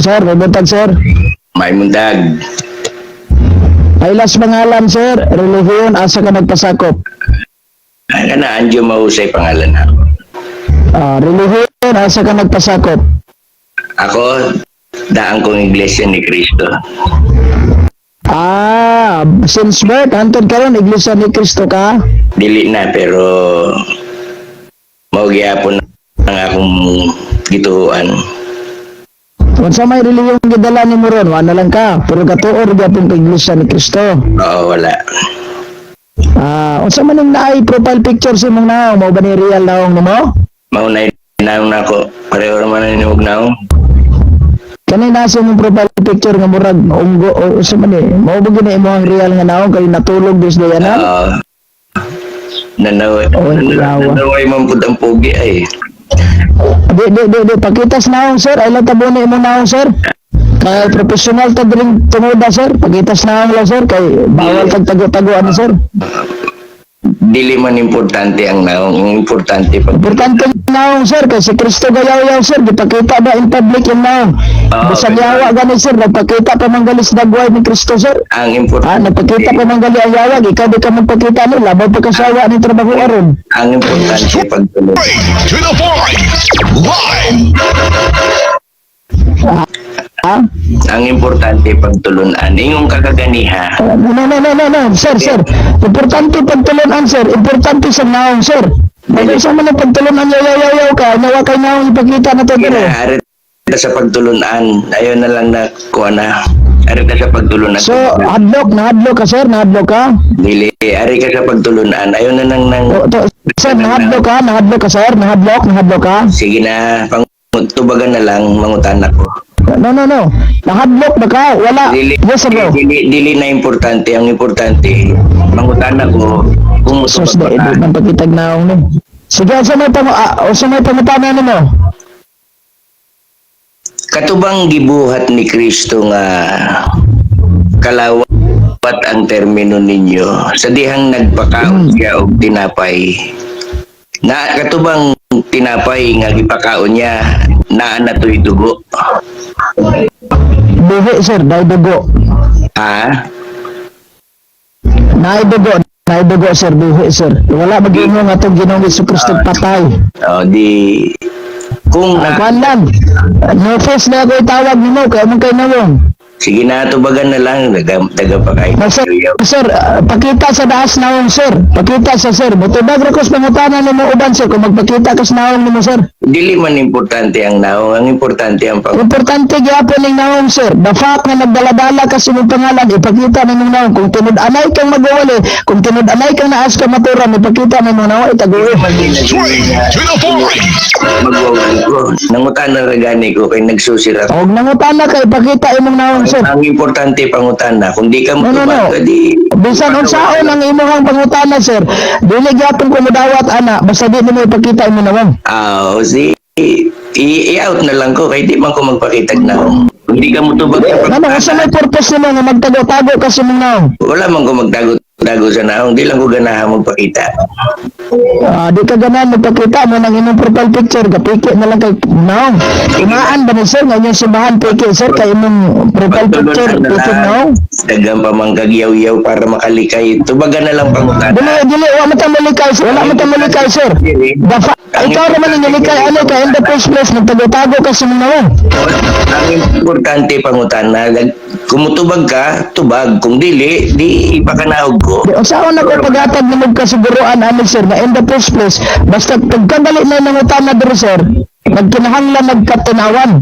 Sir, buntag sir. May mundag. Ay last pangalan sir, relihiyon asa ka nagpasakop. Ang na, Anjo Mahusay pangalan na. Relihiyon asa ka nagpasakop. Ako, daan kong Iglesia ni Cristo. Since birth, hantod karon Iglesia ni Cristo ka? Dili na, pero maugyapon ang akong gituan. Kung sa may relihiyong gidala ni mo ron, wala lang ka. Pero katuor gyapon ka Iglesia ni Cristo. Oo, wala. Unsa man yung naay profile picture sa imong naong, mao ba ni real naong nimo? Maunay naong na ako. Pareho naman na ninuog naong. Kanay nasa imong profile picture nga murag unggo o unsa man ni? Mao ba gini imong real nga naong kay natulog dis dayanan? Oo. Nanaway man pud ang pogi ay. Di, pakitas naong sir, ay lang tabo na imong naong sir. Kay professional ta dring tumuda sir, pakitas naong lang sir, kay bawal kag tago-tagoan sir. Dili man importante ang naong, ang importante pag Importante naong sir, kay si Cristo gayaw-yaw sir, dipakita ba in public yung naong. Bisan yawa gani sir, nagpakita pa manggalis dagway ni Cristo sir. ang importante. Nagpakita pa manggali ang yawag, ikaw di ka magpakita no, labaw pa kasawa ni trabaho aron. Ang importante pagtulog. To the point. Live. Ang importante pagtulunan ingong kakaganiha. No, sir. Importante pagtulunan, sir. Importante sa naong, sir. Pagka sa mga pagtulunan, yaw ka, nawa kay naong ipakita na to, pero. Kinaari ka sa pagtulunan. Ayaw na lang na kuha na. Ari ka sa pagtulunan. So, nahadlok ka, sir? Nahadlok ka? Dili, ari ka sa pagtulunan. Ayaw na nang Sir, nahadlok ka, sir? Nahadlok ka? Sige na, tubagan na lang, mangutan ako. No. Nahadlok ba ka? Wala. Yes, bro. Dili na importante. Ang importante, mangutan ako kung Sus, mutubag di man pagkitag naong no. Sige, sa may pangutanan mo. Katubang gibuhat ni Kristo nga kalawat ang termino ninyo sa dihang nagpakaon siya og tinapay. Na katubang tinapay nga gipakaon niya naa na to'y dugo. Buhi, sir. Dahil dugo. Ha? Naidugo, sir. Buhi, sir. Wala maging nga itong Ginoong Jesucristo patay. O di kung Kuan lang. No face na ako itawag ni mo. Kaya mong kayo nawong. sige na tubagan na lang daga pa kay. Sir, pakita sa daas naong, sir. Pakita sa sir. Mutubag rakos pangutanan ni mo uban, sir. Kung magpakita kas naong ni mo, sir. Dili man importante ang naong, ang importante ang Importante gyapon ning naong, sir. The fact nga nagdaladala kasi mong pangalan, ipakita ni mong naong. Kung tinud-anay kang magwali, kung tinud-anay kang naas ka maturan, ipakita ni mong naong, itaguwi. Straight to the point. magwawan ko. Nangutan na ragani ko kay nagsusira. Og nangutana kay ipakita imong naong, sir. Ang importante pangutana. Kung di ka No. matubag, di Bisan unsaon ang imong pangutana, sir. Dili gyapon ko modawat ana, basta di mo ipakita imong naong. i-out na lang ko kay di man ko magpakitag na. Kung di ka matubag ka Ano, sa may purpose nimo nga magtago-tago kasi mong naong? wala man ko magtago sa naong. Di lang ko ganahan magpakita. Di ka ganahan magpakita mo ng imong profile picture, kapiki na lang kay naong. Imaan ba ni sir nga inyong simbahan piki, sir, kay imong profile picture, piki naong? Dagang pa mang kagyaw-yaw para makalikay. Tubagan na lang pangutana. Dili, wala matamulikay, sir. Ikaw naman ang nilikay, ano ka, in the first place, nagtago-tago kasi mong naong. Ang importante pangutana, kumutubag ka, tubag. Kung dili, di ipakanaog ko. Saan ako pag-atag na magkasiguruan, ano, sir, na in the first place, basta pagkadali na nangutan na dito, sir, magkinahanglan nagkatinawan.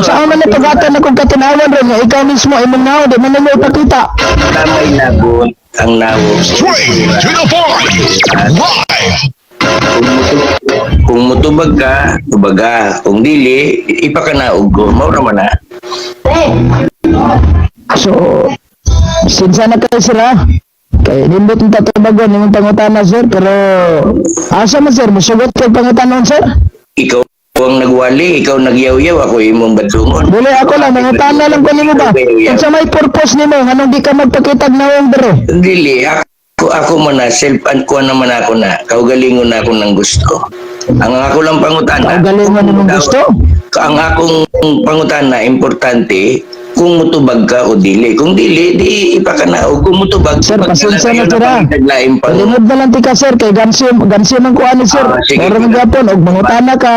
Saan man na pag-atag na kung katinawan rin, ikaw mismo, imong naong, di man na mo ipakita. Tamay labot ang nawog. Straight to the point. Live. Kung mutubag ka, tubaga. Kung dili, ipakanaog ko. Maura man na. So, sinsa na kayo, sir, ha? Kaya nimbot yung tatubagon, yung pangutana, sir, pero asa man, sir, musugot kayo pangutanon, sir? Ikaw ang nagwali, ikaw nagyaw-yaw, ako imong batungon. Dili ako lang, mangutana lang ko nimo ba? Kung sa may purpose nimo, anong di ka magpakitag na yung bro? Dili, ako man na, self-an ko naman ako na. Kaugalingon na ako ng gusto. Ang ako lang pangutana. Kaugalingon mo ng gusto? Ang akong pangutana, importante, kung mutubag ka o dili. Kung dili, di ipakanaog. Kung mutubag, Sir, tubag ka lang, pasensya na, ayaw sir, ha? pagdaglaing pa. Palimod na lang ti ka, sir, kay gansi ang kuha ni sir. Sige. Pero magyapon, og mangutana ka.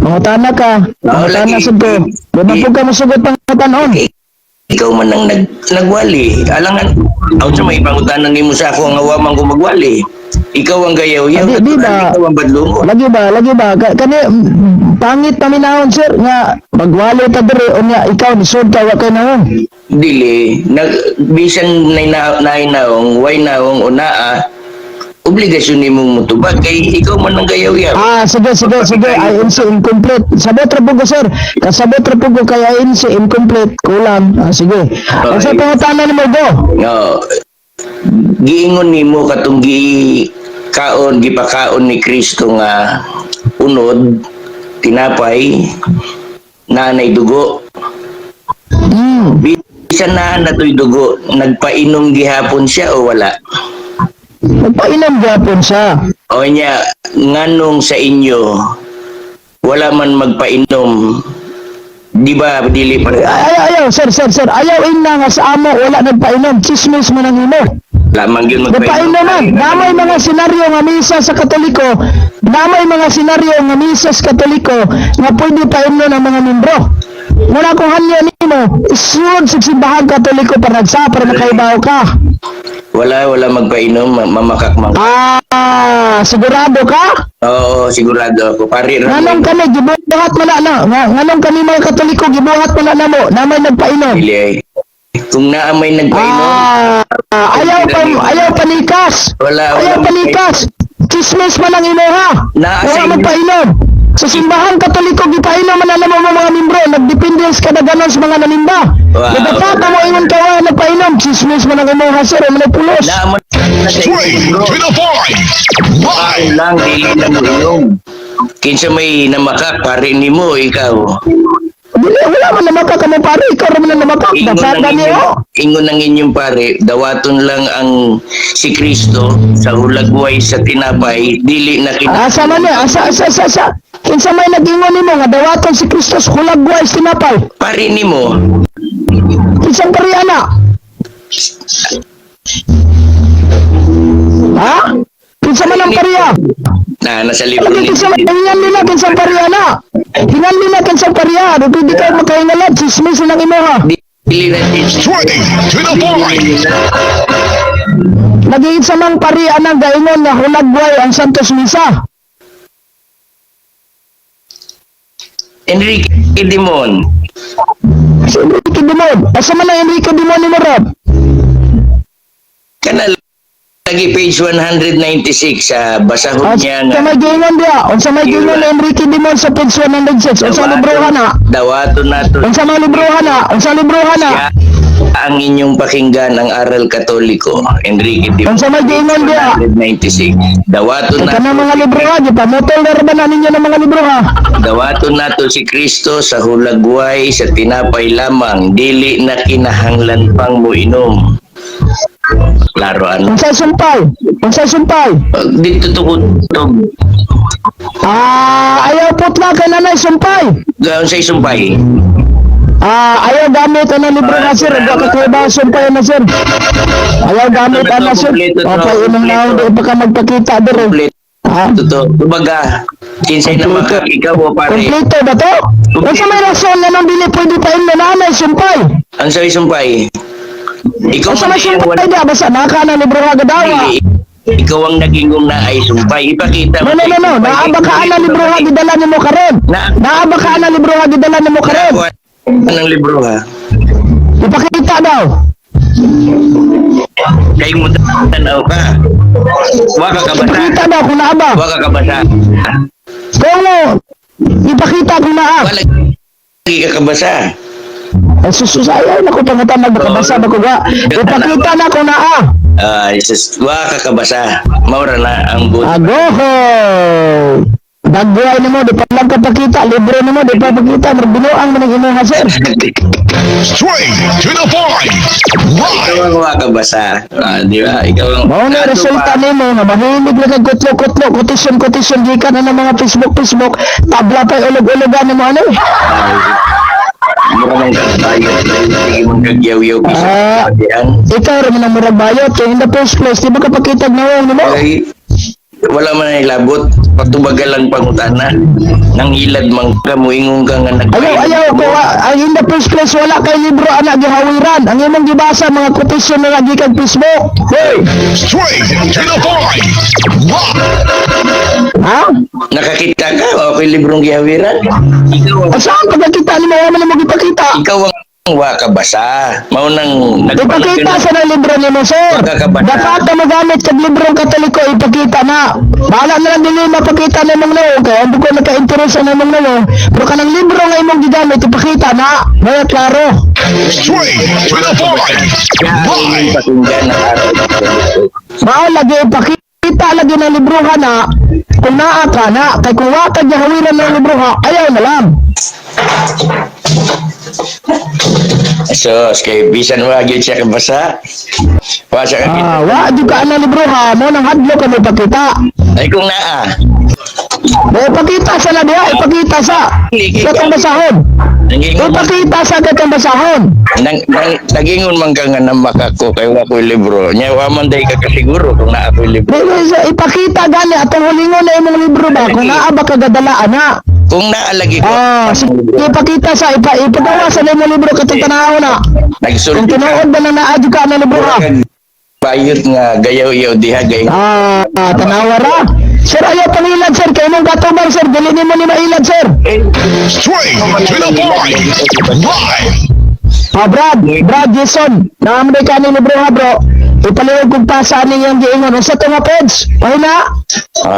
Mangutana lagi. sud ko. Di ba po ka masugot pangutanon? Ikaw man ang nagwali. Alangan, ako sa may pangutanan ni mo sa ako ang awaman ko magwali. Ikaw ang gayaw-yaw. Di ba? Ikaw ang badlungo. Lagi ba? Kani, pangit na minahon, sir, nga magwali ta diri, o nga, ikaw, nisod ka, wa kay nahon. Dili, bisan nay naong, way naong, o naa, obligasyon ni mong mutubag. Kay ikaw man ang gayaw-yaw. Sige, INC incomplete. Sabot ra po ko, sir. Kasabot ra po ko kay INC incomplete. Kulang. Sige. Ang sa pangutanan mo, go. No, giingon nimo katong gipakaon ni Kristo nga unod, tinapay, nanay dugo. Bisan na natoy dugo, nagpainom gihapon siya o wala? Nagpainom gapon siya. O niya, nganong sa inyo, wala man magpainom, di ba, dili pa rin? Ayaw, sir. Ayaw ina nga sa amo, wala nagpainom. Chismis mo nang imo. Lamang yun Nagpainom man. Namay mga senaryo nga misa sa Katoliko. Namay mga senaryo nga misa sa Katoliko nga pwede painom ng mga membro. Muna kung hanya nimo, isunod sa simbahan Katoliko para para makaibaw ka. Wala magpainom, mamakak man. Sigurado ka? Oo, sigurado ako. Pari Nganong kami, gibuhat wala na. Nganong kami mga Katoliko, gibuhat wala na mo. Namay nagpainom. Dili ay. Kung naamay nagpainom, Ayaw panikas. Wala Panikas. Chismis man ang inuha. Naa sa Wala inyo. magpainom. Sa simbahan Katoliko, gipainom man alam mo mga membro. Nagdepende sa kadaganan sa mga nanimba. Wow. Nagpapata mo ingon ka wala nagpainom. Chismis man ang inuha, sir. Wala pulos. naaman na sa Straight inyo, bro. to the point. Live. Lang, dili na mo inom. Kinsa may namakak, pare ni mo, ikaw. Wala man namaka ka mo pare. Ikaw naman ang namaka. Basada niyo. Ingon ng inyong pare, dawaton lang ang si Kristo sa hulagway sa tinapay, dili na Asa man niya? Asa. Kinsa may nag-ingon nimo nga dawaton si Kristo sa kulagway sinapay. Pare ni mo, Kinsang pariana? Ha? Kinsa man ang pariya? nasa libro ni Hingan nila kinsang pariana. Hingan nila kinsang pariya. Di ka makahingalan. Chismis lang imo ha. dili na Straight to the point. Nagigit sa mang pariya ng gaingon na hulagway ang Santos Misa. Enrique Dimon. Si Enrique Dimon. Asa man ang Enrique Dimon ni Morab? Kanal lagi page 196 sa basahon niya Sa may gingon dia. Unsa may gingon ni Enrique Dimon sa page 106. Unsa librohan na? Dawaton nato Unsa may librohan na? Unsa librohan na? siya ang inyong pakinggan ang aral katoliko. Enrique Dimon. Unsa may gingon dia? 196. Dawaton Ika na nato mga libro ha, di pa motol na ba na ninyo ng mga libro ha? Dawaton nato si Kristo sa hulagway sa tinapay lamang, dili na kinahanglan pang muinom. Klaro ano? Unsay sumpay? Dito tukod. Ayaw putla kay nanay sumpay. Gaon sa isumpay. Ayaw gamit ang libro na sir, wala ka kaya ba sumpay na sir? Ayaw gamit ang sir. Okay, inong naon, di pa ka magpakita dito. Kompleto. Ha? Tubaga. Kinsay na maka ikaw o pare. Kompleto ba to? Unsa may rason na nang dili pwede pa yung nanay sumpay? Ang sa isumpay. Ikaw Unsa ang may sumpay dia basta naka na libro ha gadawa. Ikaw ang nagingong na ay sumpay. Ipakita mo. No. Naaba ka na libro ha gidala nimo karon. Naaba ka na libro ha gidala nimo karon. Anong libro ha? Ipakita daw. Kay mo tanaw ka. Waka ka basa. Ipakita daw kung naaba. Waka ka basa. Kung ipakita kung naa. Wala lagi ka kabasa. Ay ayaw na ko pangutan nagbakabasa ba ko ga. Ipakita na kung naa. Jesus, waka ka basa. Maura na ang buto. Agoho! nagbuhay nimo di pa lang ka pakita, libre nimo di pa pakita, magbinuang man ang imuha sir. Straight to the point. Ikaw Live. ang makabasa. Di ba? Ikaw ang... Mao na resulta nimo nga mahilig lang kag kutlo-kutlo, kotisyon gikan na ng mga Facebook, tabla pa ulog-ulogan nimo ano. Mura mong kagbayo. Sige mong kagyaw-yaw. Ah. Ikaw rin ang murag bayot kay in the first place di ba ka pakita nawong nimo? Ay, wala man ay labot. Patubagal lang pangutana. Nang ilad man ka, muingong ka nga nagpain. Ayaw ko ang in the first place wala kay libro ana gihawiran. Ang imong gibasa mga kotisyon na lagi kag Facebook. Hoy, Straight to the point. Live. ha? Nakakita ka? O ako'y librong gihawiran? Ikaw ang... Saan pagkakita nimo wala mo gipakita? Ikaw ang wakabasa. Maunang Ipakita sa ng libro ni mo, sir. Pagkakabasa. Dapat na magamit sa librong katoliko, ipakita na. Bahala na lang dili mapakita na mong nawo. Kaya hindi ko nagka-interesa na mong nawo. Pero kanang libro nga imong gigamit, ipakita na. Maya klaro. Straight to the point. Live. pakinggan ng araw. Mao lagi ipakita lagi ng libro ha na. Kung naa ka na. Kaya kung wakad niya hawiran ng libro ha, ayaw na lang. So, kay bisan wa gyud siya kabasa. Wa siya kakita. Wa di ka na libro ha. Mo nang hadlo ka mo ipakita. Ay kung naa. Ipakita sa na diha. Ipakita sa. Sa kang basahon. Nangingon Ipakita sa kang basahon. nagingon man ka nga na makako kay wa ko'y libro. Nya wa man day ka kasiguro kung naa ko'y libro. Ipakita gani atong hulingon na imong libro ba kung naa ba kagadalaan na. Kung naa lagi ko. Ipakita sa ipagawa sa imong libro katong tanaw na. Kung Nagsulti tinuod ba nang naadyo ka na libro ha. bayot nga gayaw-yaw diha gay. Tanawara. Sir ayaw pangilad sir kay imong gatubang sir dili nimo ni mailad sir. Straight to the point. Live. Brad Jason, naamday ka ni libro ha bro. Ipalihog kung pasa ninyong giingon unsa to nga page? Ay na.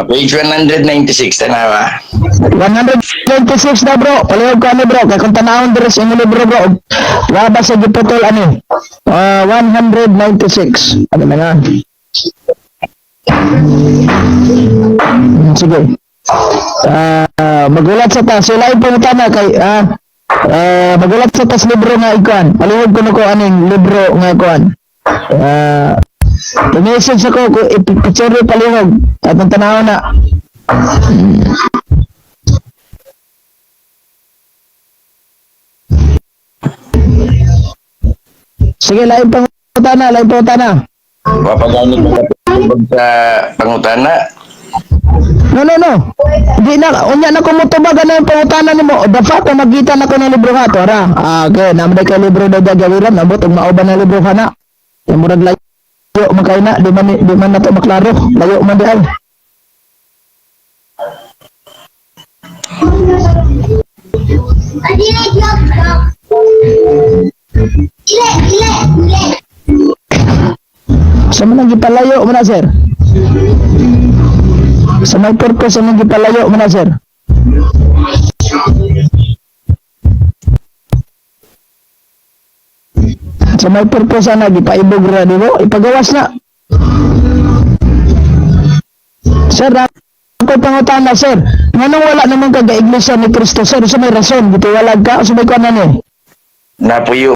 Page 196 tanawa. 126 na bro, palihog ka ni bro, kaya kung tanahon din sa imong libro bro, waba sa giputol ani, 196, ano na nga? Sige, magulat sa tas, sila yung pangutana kay, magulat sa tas libro nga ikuan, palihog ko na ko aning libro nga ikuan, message ako, picture palihog, at ang tanahon na, sige, lain pangutana. Papagamit mo sa pangutana. No. Di na, unya na kumutubag na yung pangutana nimo. Dapat na magkita na ko ng libro ka to, ra. Okay, naman kay libro na gagawiran, nabot, ug mauban na libro ka na. Yung murag layo, magkay na, di man na to maklaro. Layo man di ay. Sa mga gipalayo mo na, sir? Sa may purpose sa mga gipalayo mo na, sir? Sa may purpose na, gipaibog ra, di mo? Ipagawas na. Sir, ako pangutana, sir. Nganong wala naman kaga-iglesia ni Cristo, sir? Sa may rason, gitiwalag ka? Sa may kuanan eh? Napuyo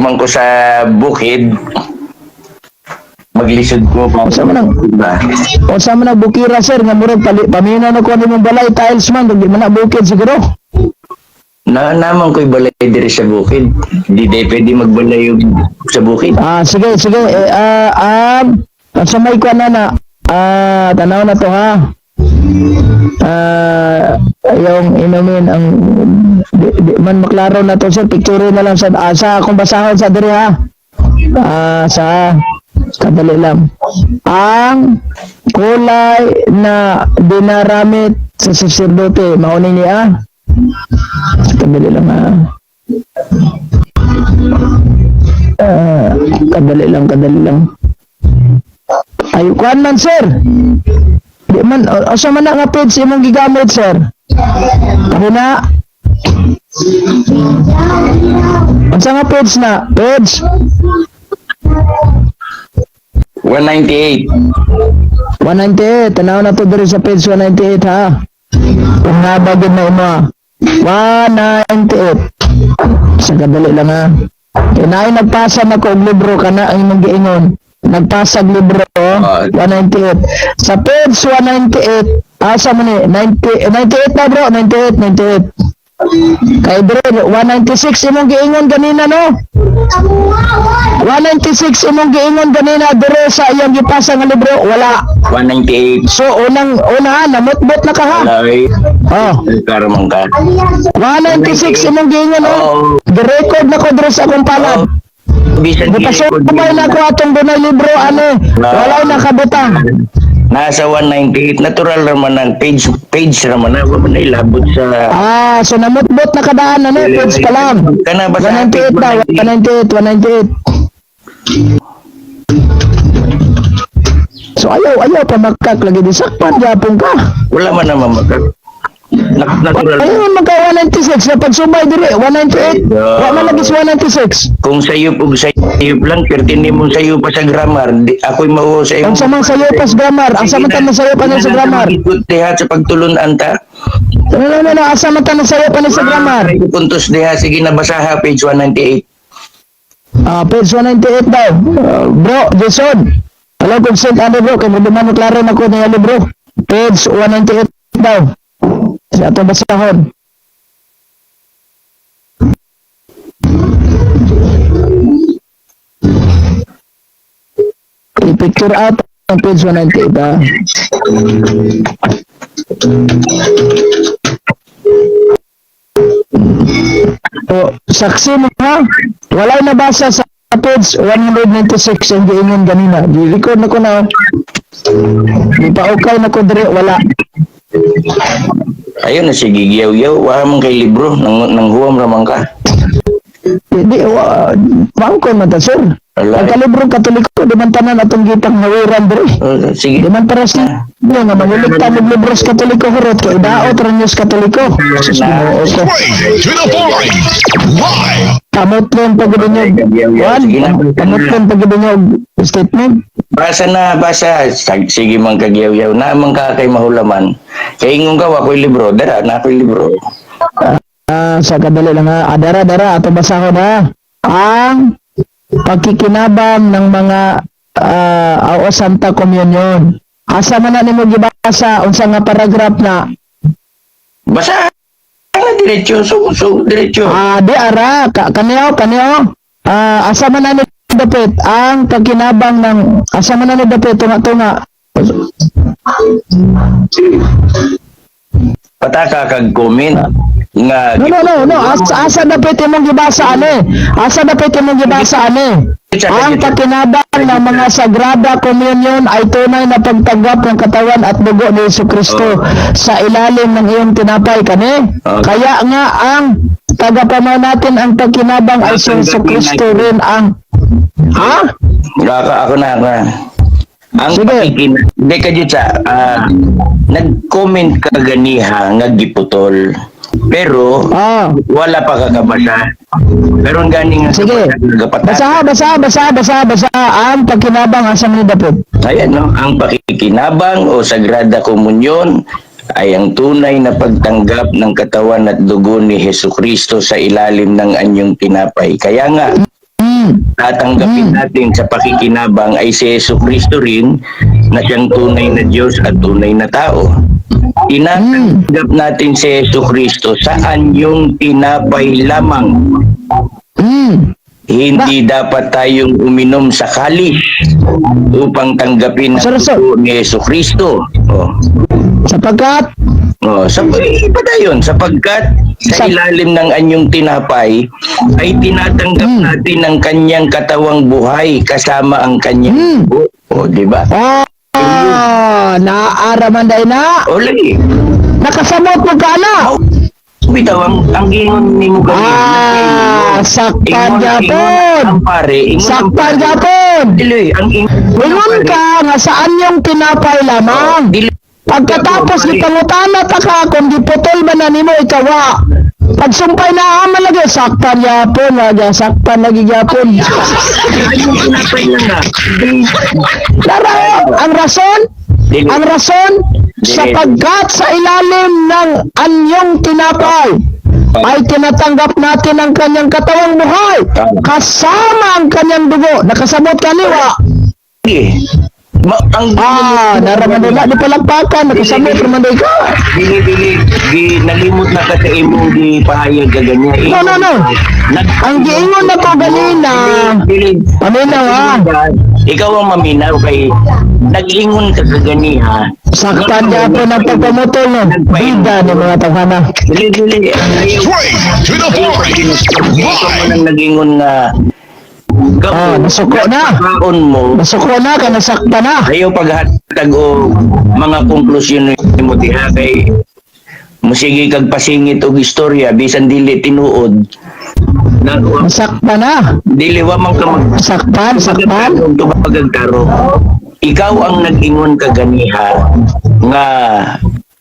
man ko sa bukid. Maglisod ko pa. Sa man o sa man bukira, sir, nga murag pamina na ko nimong balay tiles man, di man na bukid siguro. Naman ko'y balay diri sa bukid. Di pwede magbalay sa bukid. Sige. Sa may kuan na, tanaw na to ha. Yung inumin ang di man maklaro na to, sir, picture na lang sa akong basahon sa diri ha. Sa kadali lang. Ang kulay na dinaramit sa sacerdote, maunin niya. Kadali lang ha. Kadali lang. Ay, kuan man, sir. Di man, asa man na nga page imong gigamit, sir? Ano na? Asa nga page na? Page? 198. 198. Tanaw na to diri sa page 198, ha? Pangabagin na imo. 198. Sa kadali lang ha. Kinain nagpasa na ko og libro kana ang imong giingon. Nagpasag libro 198. Sa page 198, asa mo ni 98 na bro, 98. Kay bro 196 imong giingon ganina no. 196 imong giingon ganina bro sa iyang gipasa nga libro wala. 198. So una namutbot na ka ha. Alay. Oh. Karamang ka. 196 imong giingon no. Gi-record na ko diri sa akong palad. Bisan Gipasubay na ko atong dunay libro ano. Wala nakabutang. Nasa 198. Natural naman ang page naman na. Wala na ilabot sa... So namutbot na kadaan ano, page pa lang. Kana ba sa 198 daw, 198. So ayaw pa makak lagi di sakpan gyapon ka. Wala man naman magkak. Natural. Ayun magka 196 na pagsubay diri 198. Wa man lagi sa 196. Kung sayop ug sayop lang, pertindi mo sayop pa sa grammar. Ako'y mao sa Ang samang sayo pas grammar, ang samang tanong sayo pa sa grammar. Ikot diha sa pagtulunan ta. No, asa man tanong sayo pa sa grammar. Puntos diha, sige na basaha, page 198. Page 198 daw. Bro, Jason. Hello, kung send ano bro, kaya mo klaro na ko na libro. Page 198 daw. Sa ato basahon. I-picture out ang page 198 ha. So, saksi mo ha. Walay nabasa sa page 196 ang giingon ganina. Di-record na ko na. Di pa okay na ko dire, wala. Ayun na sige, giyaw-yaw. Wala man kay libro. Nang huwam raman ka. Di, maangkon man ta, sir. Wala. Ang kalibrong katoliko, di man tanan atong gitang nawiran dire. Sige. Di man para si nga manuligtan ng libros katoliko horot kay daot ra news katoliko. Sus Ginoo ko. Straight to the point. Live. Kamotlon pagbinyog. Kamotlon pagbinyog statement. Basa. Sige man kagyaw-yaw. Naman ka kay mahulaman. Kaya ingon ka, ako'y libro. Dara, na ako'y libro. Sa kadali lang ha. Dara, ato basahon ha. Ang pagkikinabang ng mga o Santa Communion. Asa man na nimo gibasa unsa nga paragraph na Basa. Diretso. Diretso. di ara kaniyo. Asa man na ni dapit ang pagkinabang ng asa man na ni dapit tunga. Pataka kag comment nga No. Asa dapit imong gibasa ani? Asa dapit imong gibasa ani? Ang pakinabang ng mga Sagrada Communion ay tunay na pagtanggap ng katawan at dugo ni Jesucristo sa ilalim ng iyong tinapay kani. Kaya nga ang tagapamaw natin ang pagkinabang ay si Jesucristo rin ang ako na. Ang hindi ka dyan sa nag-comment ka ganiha nga giputol. Pero wala pa kakabasa. Pero gani nga sige. Basa ang pagkinabang asa man ni dapit. Ayan no, ang pakikinabang o Sagrada Komunyon ay ang tunay na pagtanggap ng katawan at dugo ni Jesucristo sa ilalim ng anyong tinapay. Kaya nga, tatanggapin natin sa pakikinabang ay si Jesucristo rin na siyang tunay na Diyos at tunay na tao. Tinatanggap natin si Jesucristo sa anyong tinapay lamang. Hindi dapat tayong uminom sa kalis upang tanggapin ang dugo ni Jesucristo. Sapagkat sapagkat sa ilalim ng anyong tinapay ay tinatanggap natin ang kanyang katawang buhay kasama ang kanyang dugo. Di ba? Naaraman day na. Lagi. Nakasamot mo ka na. Bitaw, ang gingon ni mo sakpan japon. Sakpan japon. Ingon ka nga saan yung tinapay lamang. Pagkatapos ni pangutana ta ka kung giputol ba na nimo ikawa. Pagsumpay na aman lagi sakpan yapon, sakpan lagi yapon. Dara, ang rason sapagkat sa ilalim ng anyong tinapay ay tinatanggap natin ang kanyang katawang buhay kasama ang kanyang dugo. Nakasabot kaniwa. Naraman nila di palagpakan. Nakasabot naman din ka. Dili, nalimot na ka sa imong di pahayag ka ganyan. No. Ang giingon na ko ganina. Paminaw ha. Ikaw ang maminaw kay nag-ingon ka ganiha. Saktan niya po ng pagpamutol no. Bida ni mga tawhana. Dili. Straight to the point. Ikaw mo nang nag-ingon na nasuko na. Kaon mo. Nasuko na, kaya nasakta na. Ayaw paghatag o mga konklusyon mo diha kay musigi kag pasingit og istorya bisan dili tinuod. Nasakta na. Dili wa man ka Saktan. pagagtaro. Ikaw ang nag-ingon ka ganiha nga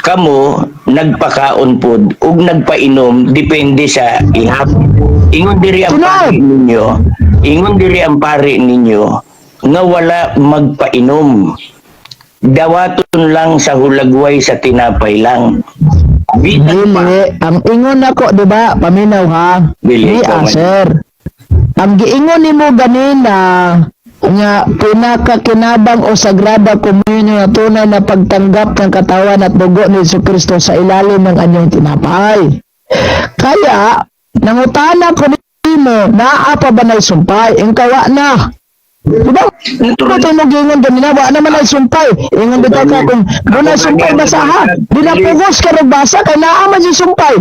kamo nagpakaon pod ug nagpainom depende sa ihap. Ingon diri ang pari ninyo. Ingon diri ang pari ninyo nga wala magpainom. Dawaton lang sa hulagway sa tinapay lang. Bisan pa. Dili, ang ingon ako, di ba? Paminaw ha? Dili, sir. Ang giingon nimo ganina nga pinakakinabang o sagrada komunyo na tunay na pagtanggap ng katawan at dugo ni Jesucristo sa ilalim ng anyong tinapay. Kaya, nangutana ko nimo, naa pa ba na sumpay? Ingkawa na. Diba? Ito mo gingon ganina, wa naman ay sumpay. Ingon bitaw ka kung muna sumpay basa ha. Di na pugos ka rin basa, kaya naaman si sumpay.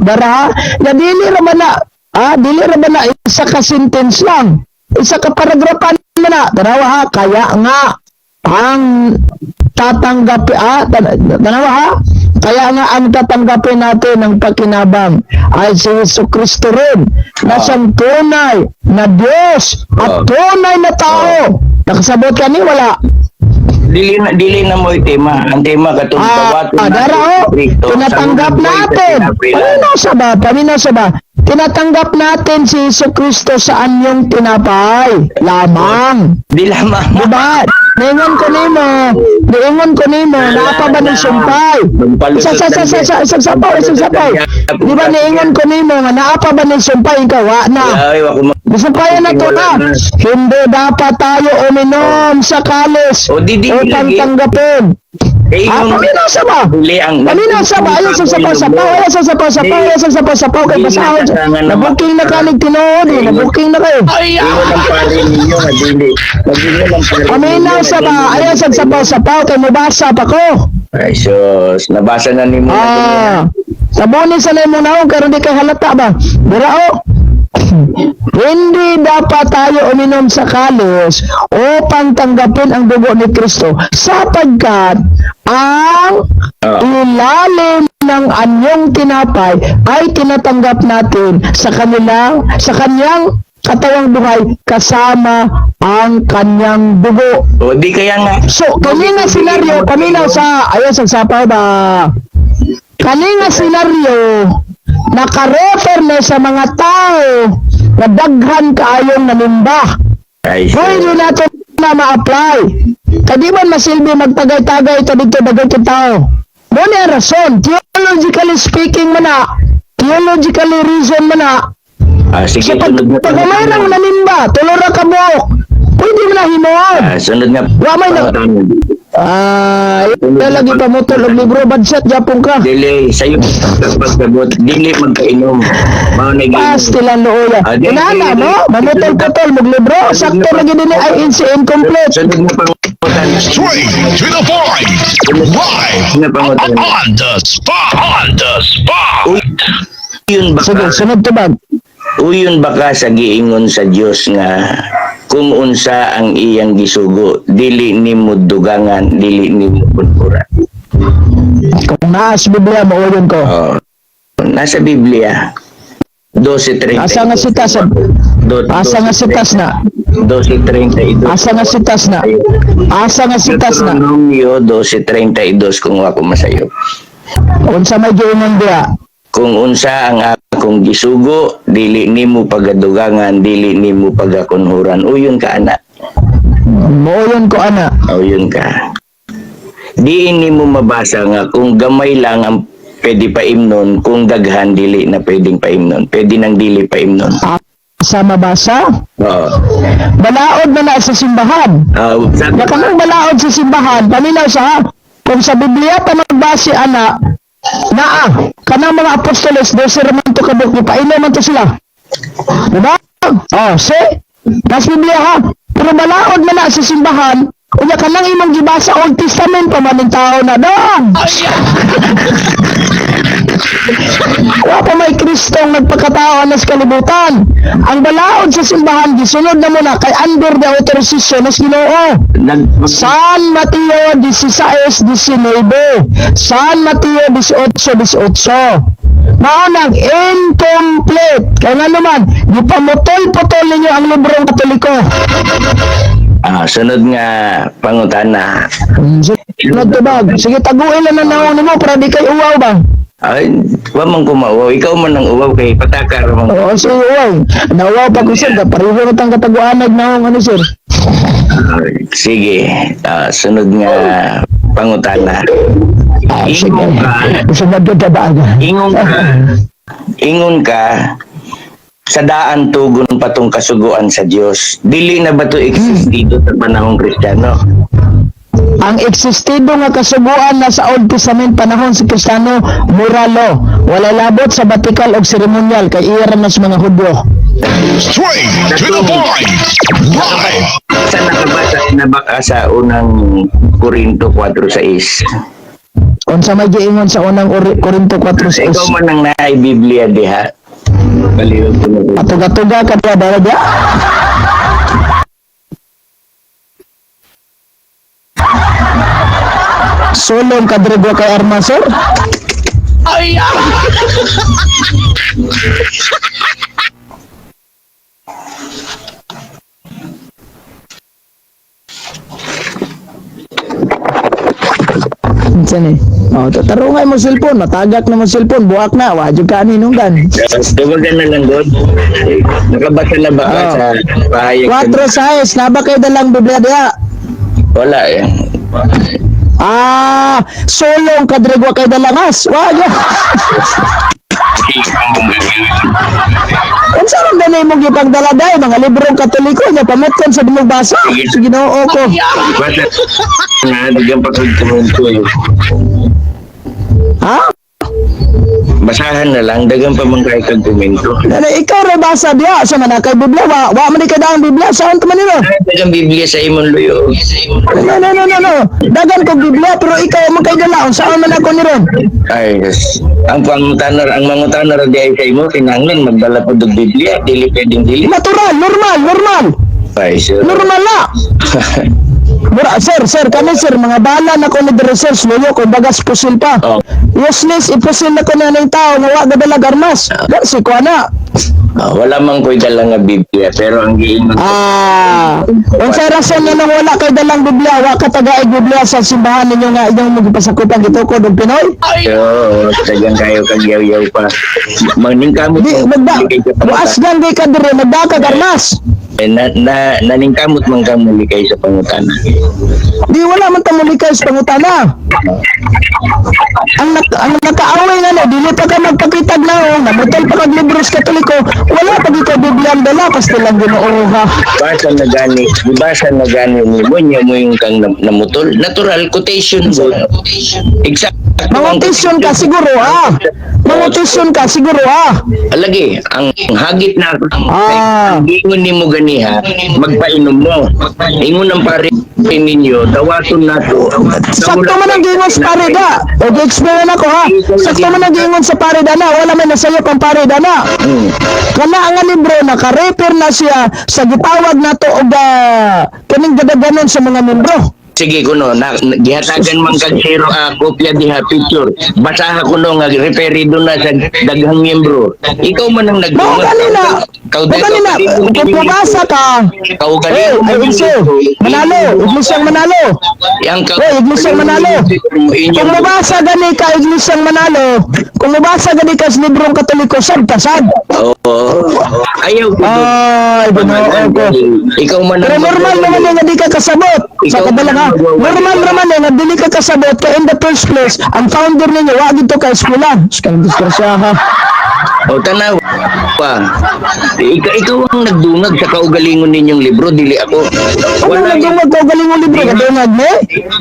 Dara ha. Ya dili raman na, dili raman na isa ka sentence lang. Isa ka paragrapan mo na. Darawa ha, kaya nga ang tatanggapi, darawa ha. Kaya nga ang tatanggapin natin ng pakinabang ay si Jesucristo rin na siyang tunay na Diyos at tunay na tao. Nakasabot ka ni wala? Dili na mo tema. Ang tema katong bawaton. Dara tinatanggap natin. Paminaw sa ba? Tinatanggap natin si Jesucristo sa anyong tinapay. Lamang. Di lamang. Diba? Niingon ko nimo, napa ba ng sumpay? Isang sapaw. Diba niingon ko nimo, nga napa ba ng sumpay? Ikaw, na. Sumpayan na to na. Hindi dapat tayo uminom sa kalis upang tanggapin. Paminaw sa ba? Paminaw sa ba? Ayaw sa sapaw. Kay basahon. Nabuking na kalig tinood. Nabuking na kayo. Paminaw sa ba? Ayaw sa sapaw. Kay mabasa pa ko. Ay, sus. Nabasa na ni mo. Sabunin sa na mo na karon di kay halata ba? Burao. Hindi dapat tayo uminom sa kalis upang tanggapin ang dugo ni Kristo sapagkat ang ilalim ng anyong tinapay ay tinatanggap natin sa kanyang katawang buhay kasama ang kanyang dugo. O di kaya nga. So, kanina senaryo, paminaw sa ayaw sa sapaw ba? Kanina senaryo nakarefer na sa mga tao na daghan kaayong nanimba. Pwede natin na ma-apply. Kadiman masilbi magtagay-tagay ito dito daghan ka tao. Muna ang rason. Theologically speaking mana. Theologically reason mana. Sige, so pag mayroong nanimba, tulora ka buhok. Pwede mo na hinuon. Sunod nga. Wamay na. Lagi pa mo tulog libro, badset, japong ka. Dili, sa'yo pagkabot, dili magkainom. Pastilan looya. Inana mo, mamutol-putol, maglibro, sakto lagi din ay incomplete. Sunod nga pangutan. Straight to the point. Live on the spot. Uyon Sige, baka, sunod tubag. uyon baka sa giingon sa Dios nga kung unsa ang iyang gisugo, dili nimo dugangan, dili nimo punpura. Kung naas Biblia, mauyon ko. Nasa Biblia. 12:30. Asa nga sitas na? Asa nga sitas na? 12:32. Asa nga sitas na? Asa nga sitas na? Deuteronomio 12:32 kung ako masayo. Unsa may giingon diya? Kung unsa ang akong gisugo, dili nimo pagadugangan, dili nimo pagakunhuran. Uyon ka ana. Mauyon ko ana. Uyon ka. di ini mo mabasa nga kung gamay lang ang pwede paimnon, kung daghan dili na pwedeng paimnon. Pwede nang dili paimnon. Sa mabasa, Oo. balaod na sa simbahan. Sabi, Nakamang balaod sa simbahan, paminaw sa kung sa Biblia pa magbase ana, naa, kanang mga apostoles, doon raman to kabuk, ipainom man to sila. Diba? Oh, nas Biblia ha, pero balaod na sa simbahan, unya kanang imong gibasa Old Testament pa maning tao na doon. Wa pa may Kristong nagpakatao na sa kalibutan. Ang balaod sa simbahan gisunod na muna kay under the authorization nas Ginoo. San Mateo 16:19, San Mateo 18:18. Mao nang incomplete. Kaya nga naman, gipamutol-putol ninyo ang librong Katoliko. sunod nga pangutana. Sunod to bag. Sige, taguin lang na naon mo para di kay uwaw ba? Ay, wa man kumawaw. Ikaw man ang uwaw kay patakar man. Oo, sige uwaw. Nauwaw pa ko sir, pareho na tang kataguanag na ano sir. Sige, sunod nga pangutana. Sige. Ingon ka, Sunod to tabag. ingon ka, sa daan tugon patong kasuguan sa Dios. Dili na ba to existido sa panahong Kristiyano? Ang existido nga kasubuan na sa Old Testament panahon sa Kristiyano, moralo. Wala labot sa batikal o seremonyal kay iyaran na sa mga Hudyo. Straight to the point. Live. Sa nakabasa na baka sa unang Korinto 4:6. Unsa may giingon sa unang Korinto 4:6. Ikaw man ang naay Biblia diha. Baliw ko na. Atuga-tuga ka pa dala dia. Solong kadrego kay Arma sir. Ay! Saan eh? Oh, tarungay mo cellphone, matagak na mo cellphone, buwak na, wadyo ka ninunggan. Dumagan na lang doon. Nakabasa na ba ka Oo. sa pahayag? 4:6, naba kayo dalang Biblia diha? Wala eh. Solong kadrego kay dalangas. Wadyo. Kung saan na mo gipagdaladay, mga librong Katoliko, niya pamutkon sa binubasa. Sa Ginoo ko. Basta na, bigyan pa kong komento eh. Ha? Basahan na lang, dagan pa mong kahit kang komento. Ikaw rin basa diya, sa manakay Biblia, wa man di ka daang Biblia, saan ka man nilo? Dagang Biblia sa imong luyo. No. Dagan ko Biblia, pero ikaw man kay dala, saan man ako niron? Ay, yes. Ang mangutanar di ay sa imo, kinanglan, magdala po ng Biblia, dili pwedeng dili. Natural, normal. Ay, sir. Normal na. Sir, kami sir, mga bala na ko ni research luyo kung bagas pusil pa. Oh. Useless, ipusil na ko na ng tao nga wag dalag armas. Si ko na. Wala man ko'y dala nga Biblia, pero ang giingon Unsa rason nga nang wala kay dalang Biblia, wa ka tagaig Biblia sa simbahan ninyo nga inyong magpasakupan gitukod og Pinoy? Oo, dagang kayo kag yaw-yaw pa. Maningkamot Di buas lang di ka dire magdaka armas. naningkamot man ka muli kayo sa pangutana. Di wala man ta mulikay sa pangutana. Ang nakaaway nga na, dili pa ka magpakitag na namutol pa kag libros Katoliko, wala pa dito Biblia ang dala, basta lang Ginoo ha. Basa na gani mo niya mo yung kang namutol. Natural quotation mo. Exact. Mangutisyon ka siguro ha. Alagi, ang hagit na Ah. ang ingon nimo ganiha, magpainom mo. Ingon ang pare ninyo, dawaton nato. Sakto man ang gingon sa parida. O gi-explain ako ha. Sakto man ang gingon sa parida na, wala man nasayop ang parida na. Kana ang libro naka-refer na siya sa gitawag nato og kaning gadaganon sa mga membro. Sige kuno, gihatagan man kag zero kopya diha picture. Basaha kuno nga referido na sa daghang miyembro. Ikaw man ang Mao kanina. Kung pabasa ka. Iglesyang Manalo. Iglesyang Manalo. Kung mabasa gani ka Iglesyang Manalo, kung mabasa gani ka sa librong Katoliko, sad. Oo. Ayaw ko. Ay, Ginoo ko. Ikaw man Pero normal naman nga di ka kasabot. Sa kabalang ha, normal naman eh, na dili ka kasabot ka in the first place, ang founder ninyo, wag ito ka eskwela. Skang disgrasya ha. O tanaw pa. Ikaw ang nagdungag sa kaugalingon ninyong libro, dili ako. Ano nagdungag ko galing mo libro, kadungag mo?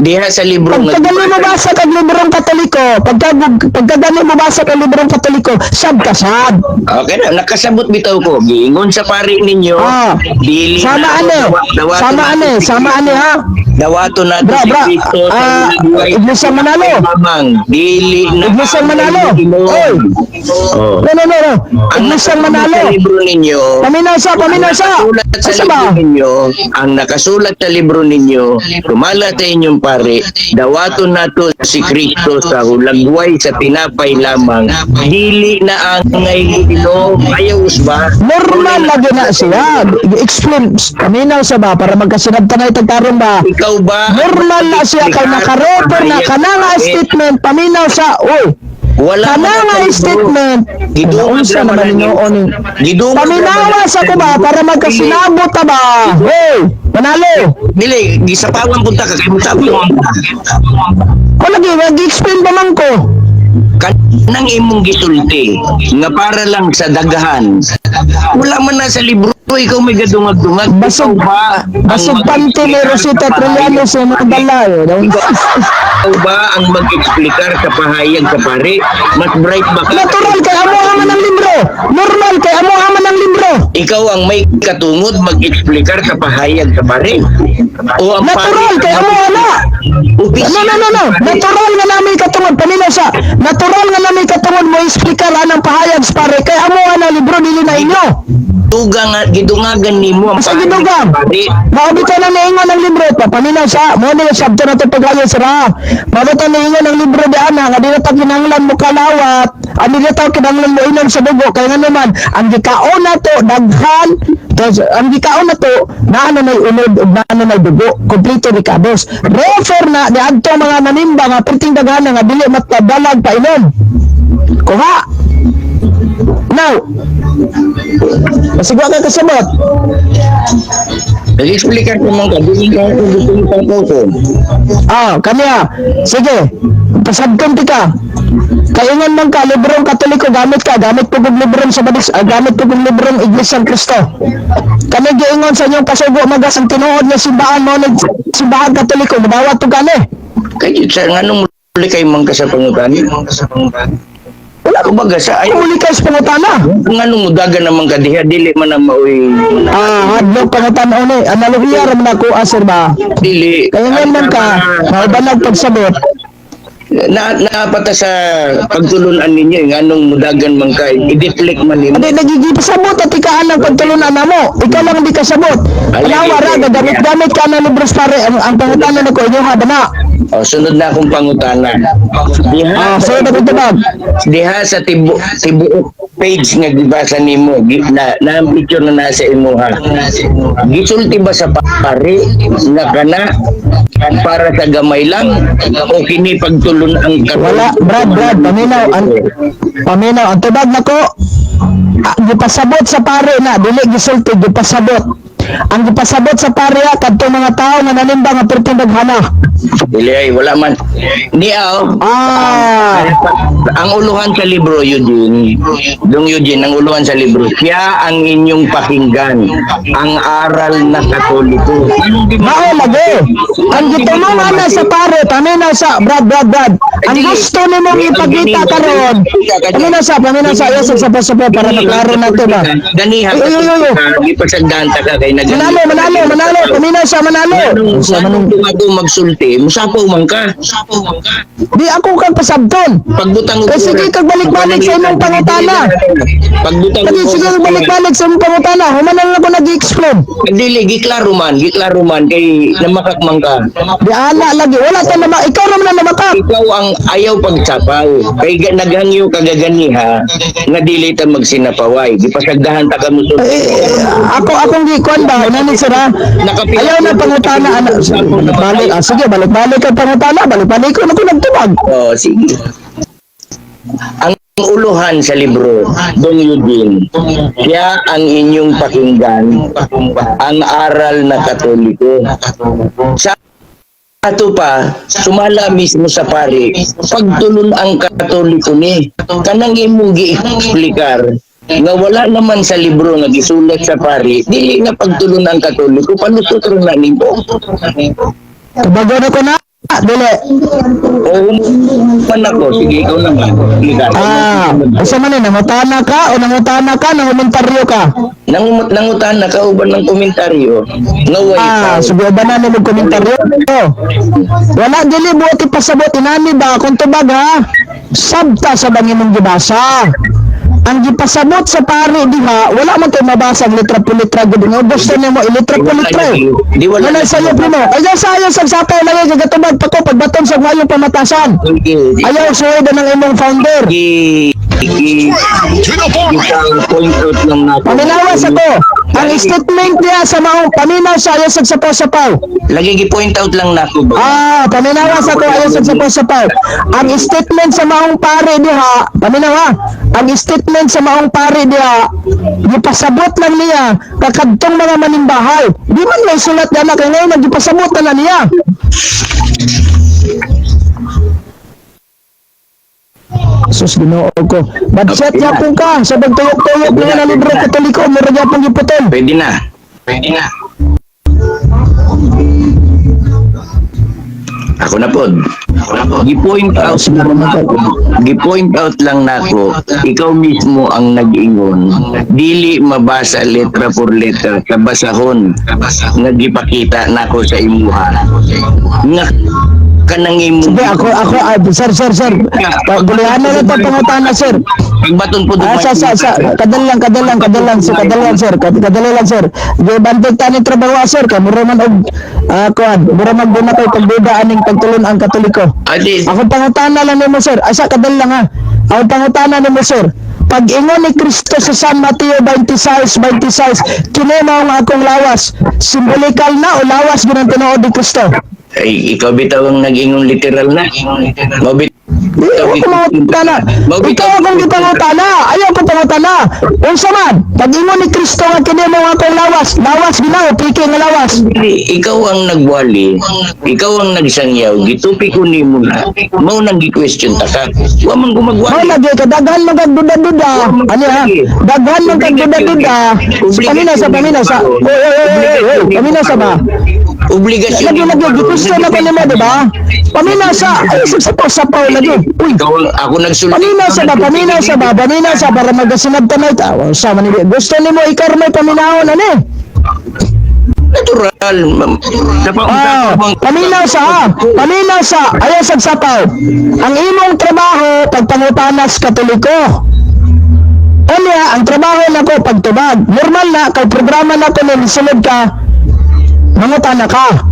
Diha sa libro Pagka gani mo basa kag librong Katoliko, pagka gani mo basa kag librong Katoliko, sab ka sab. Okay na, nakasabot bitaw ko. Giingon sa pari ninyo, Ah, dili sama ane ha. Dawato na Bra, Kristo sa Iglesia Manalo. Mamang, dili na Iglesia Manalo. Oy. Oh. No. Ang Iglesia nakasulat sa Manalo. libro ninyo, Paminaw sa. nakasulat sa Asa ba? libro ninyo, ang nakasulat sa libro ninyo, kumala sa inyong pare, dawato nato si Kristo sa hulagway sa tinapay lamang, dili na ang inom, ayaw ba? Normal lagi na siya. Explain. Paminaw sa ba para magkasinabtanay tagkaroon ba? Ikaw ba? Normal na siya kay nakareper na kananga statement paminaw sa. Oy. Wala Kananga statement. Unsa naman noon. Paminawa sa ko ba para magkasinabot ta ba? Hey, Manalo. Dili, gisapawan punta ka kay mo sabi mo. O lagi, mag-explain pa man ko. Kanang imong gisulti nga para lang sa dagahan. Wala man na sa libro, ikaw may gadungag-dungag. Basog ba? Basog panty ni Rosita Trilliano sa mga balayo. Ikaw ba ang mag-explikar sa pahayag sa pare? Mas bright ba ka? Natural kay amo aman ang libro. Normal kay amo aman ang libro. Ikaw ang may katungod mag-explikar sa pahayag sa pare? O ang Natural kay amo ana. No. Natural nga namin katungod paminaw sa. Natural nga namin katungod mo explicar anang pahayag sa pare kay amo ana libro dili na inyo. Gidungagan nimo ang Asa gidugang? pare. Maabito na niingon ang libro pa paminaw sa mo ni sabto na to pagayo sira. Maabito na niingon ang libro di ana nga dili ta kinahanglan mo kalawat. Ani dili ta kinahanglan mo inom sa dugo kay nga naman ang gikaon na to daghan. Ang gikaon na to na ano nay unod ug na ano nay dugo kompleto Ricardos. Refer na di adto mga nanimba nga perting daghan nga dili matadalag pa inom. Kuha. Now, masigwa ka kasabot. Nag-explicar ko man ka, dili ka kung gusto mo pang kauso. Kanya. Sige. Pasabton ti ka. Kaingon man ka, librong Katoliko, gamit po kong librong sa badis, gamit po kong librong Iglesia ng Cristo. Kami giingon sa inyong kasugo, magas ang tinuod na simbahan mo, simbahan Katoliko, madawat po kani. Kayo, sa nga nung muli kayo man ka sa pangutan? Wala ko baga sa ay Uli ka sa pangutana. nga nung mudagan naman ka diha dili man na maoy Hadlok pangutana ni. Analohiya raman ako, sir ba? dili Kaingon man ka, maubanag pagsabot. napata sa pagtulunan ninyo nga nung mudagan man ka i-deflect man nimo. Hindi, nagigipasabot at ikaan ang pagtulunan na mo. Ikaw lang hindi kasabot. Alawa ra, gamit ka na libros pare. Ang pangutana na ko, inyo ha, bana. Sunod na akong pangutana. So, nagutubag. Diha sa tibuok page nga gibasa nimo na ang picture na nasa imo ha. Gisulti ba sa pare nga kana para sa gamay lang o kini pagtulon ang Wala, Brad, paminaw. Paminaw, ang tubag na ko, gipasabot sa pare na, dili gisulti, gipasabot. Ang gipasabot sa pare kadto mga tao nga nanimba nga perting daghana. Dili ay wala man. Ang uluhan sa libro Eugene, ang uluhan sa libro, siya ang inyong pakinggan, ang aral na Katoliko. Mao lagi. Ang gitulungan na sa pare, paminaw sa Brad. Ang gusto nimong ipakita karon. Paminaw sa yes sa para maklaro na to ba. Ganiha. Ipasagdahan ta ka kay Manalo, paminaw sa manalo. Anong tumago magsulti, musapaw man ka. Di ako kang pasabton. Pagbutang Kasi sige kag balik-balik sa imong pangutana. Pagbutang Sige kag balik-balik sa imong pangutana. Humanan ako nag-explode. Dili, giklaro man kay namakak man ka. Di ana lagi. Wala ta na ikaw naman na namakak. Ikaw ang ayaw pagsapaw. Kay naghangyo kagaganiha nga dili ta magsinapaway. Di pasagdahan ta kamo so. Akong gikuan ba? Inani sira. Ayaw na pangutana ana. Balik. Sige, balik-balik ka pangutana. Balik-balik ko na ko nagtubag. Sige. Ang uluhan sa libro, Dong Eugene, siya ang inyong pakinggan, ang aral na Katoliko. Sa ato pa sumala mismo sa pari pagtulon ang Katoliko ni kanang imong gi-eksplikar nga wala naman sa libro nga gisulat sa pari dili nga pagtulon ang Katoliko palusot ron na nimo. Kabago na ko na. Dili. O man ako sige ikaw naman. Isa man nangutana ka o nangutana ka, nangumentaryo ka? Nangutan na kauban ng komentaryo nga way Sugo ba na nimo komentaryo? Wala dili buoti pasabot inani ba kung tubag ha? Sabta sa bangimong gibasa. Ang gipasabot sa pari diha, wala man kay mabasa ang litra po litra gud nga gusto nimo ilitra po litra. Di wala sayo primo. Ayaw sayo sa sapay lang yung gatubag pa ko pagbaton sa mayong pamatasan. Ayaw suway ng imong founder. To the point. Point out lang natin. Paminawas ako. Ang statement niya sa maong paminaw sa ayaw sa sapaw-sapaw. Lagi gi-point out lang nako ba? Paminawas ako ayaw sa sapaw-sapaw. Ang statement sa maong pare diha, paminaw ha. Ang statement sa maong pare diha, gipasabot lang niya kakadtong mga manimbahay. Di man may sulat na kay ngayon nagipasabot na niya. Sus Ginoo ko. Budget yapon ka sa pagtuyok-tuyok nga na libro Katoliko mo ra yapon giputon. Pwede na. Ako na pod. Gi-point out lang nako. Ikaw mismo ang nag-ingon. Dili mabasa letra por letra sa basahon. Nga gipakita nako sa imuha. Nga kanang imo. Sige, ako, sir. Pagulihan na ito pangutana, sir. Pagbaton po Kadalang, sir. Kadalang, sir. Gibantay ta ni trabaho, sir. Kay mura man og mura man guna kay pagduda aning pagtulon ang Katoliko. Adi, Ako pangutana lang nimo, sir. Asa kadalang ha. Ako pangutana nimo, sir. Pag-ingon ni Kristo sa San Mateo 26, kini mao nga akong lawas. Simbolikal na o lawas ginang tinuod ni Kristo? ay ikaw bitaw ang nag-ingon literal na. Ayaw ko mangutana. Ikaw akong gipangutana. Ayaw ko pangutana. Unsa man, pag-ingon ni Kristo nga kini mo nga akong lawas. Lawas ginaw, piki nga lawas. Ikaw ang nagwali, ikaw ang nagsangyaw, gitupi ko nimo na. Mao nang gi-question ta ka. Wa man gumagwali. Mao lagi ka daghan man kag duda-duda. Ano ha? Daghan man kag duda-duda. Paminaw sa. Paminaw sa ba? Obligasyon. Lagi gusto na ko nimo, di ba? Paminaw sa. Ay sapaw lagi. Uy. Ako nagsulti. Paminaw sa ba para magasinab ta night. Sa man gusto nimo ikaw may paminawon ani. Natural. Paminaw sa. Ayaw sagsapaw. Ang imong trabaho pagpangutanas Katoliko. Unya, ang trabaho nako pagtubag. Normal na kay programa nako ni sulod ka. Mangutana ka.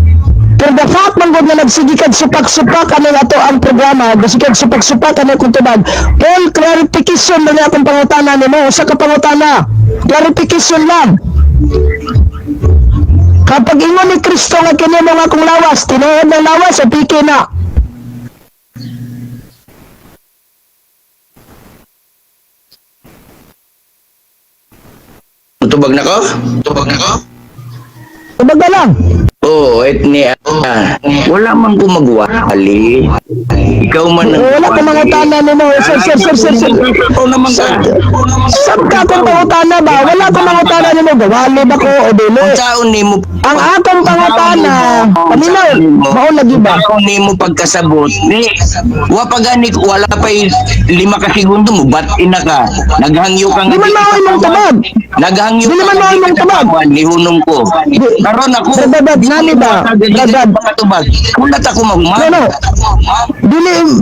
Pero the fact man gud nga nagsigikad supak-supak ano ato ang programa, nagsigikad supak-supak ano kung tubag. All clarification na akong pangutana nimo, usa ka pangutana. Clarification lang. Kapag ingon ni Kristo nga kini mo nga akong lawas, tinuod ng lawas o piki na. Tubag na ko? Tubag na lang. Oo, wala man ko magwali. Ikaw man Wala ka mangutana nimo. Sir. Oo naman ka. Sab ka akong pangutana ba? Wala akong mangutana nimo. Gawali ba ko o dili? Unsaon nimo? Ang akong pangutana, paminaw, mao lagi ba? Unsaon nimo pagkasabot? Ni wa pa gani wala pa 5 ka segundo mo bat ina ka. Naghangyo ka Di man mao imong tabag. Naghangyo Di naman mao imong tabag. Nihunong ko. Karon ako Dadad, nani ba? Dadad. tubag. Kulat ako magma. No.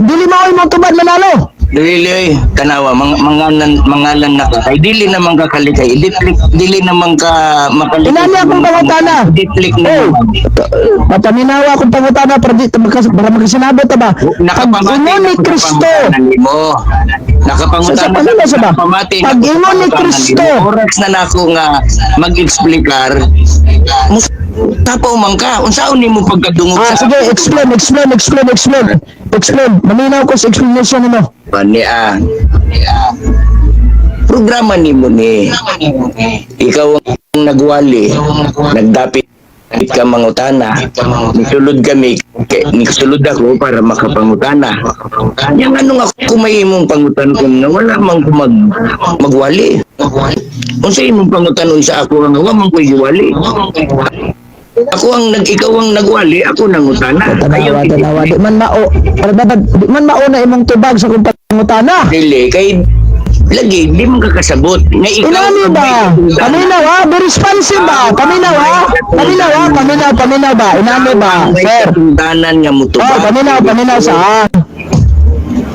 Dili mao imong tubad manalo. Dili kanawa mangalan na ka. Kay dili naman ka kalikay. Dili naman ka makalikay. Inani akong pangutana. Diplik na. Papaminawa akong pangutana para magkasinabot ta ba? Pag-ingon ni Kristo. Nakapangutana. Pag-ingon ni Kristo. Oras na nako nga mag-explikar. Tapaw man ka. Unsaon nimo pagkadungog sa Sige, explain. Maminaw ko sa explanation nimo. Programa nimo ni. Ikaw ang nagwali, nagdapit ka mangutana. Nisulod kami, nisulod ako para makapangutana. Yang anong ako may imong pangutan kung na wala man ko magwali. Kung sa imong pangutan sa ako nga wala man ko iwali. Ako ikaw ang nagwali, ako nangutana. Tanawa. Di man mao na imong tubag sa kung pangutana. Dili, kay lagi, di mo kakasabot. Nga ikaw, Inani ba? Paminaw ha? Be responsive ba? Paminaw ha? Paminaw ba? Inani ba? Sir? Tanan nga mo to Oh, ba? paminaw sa.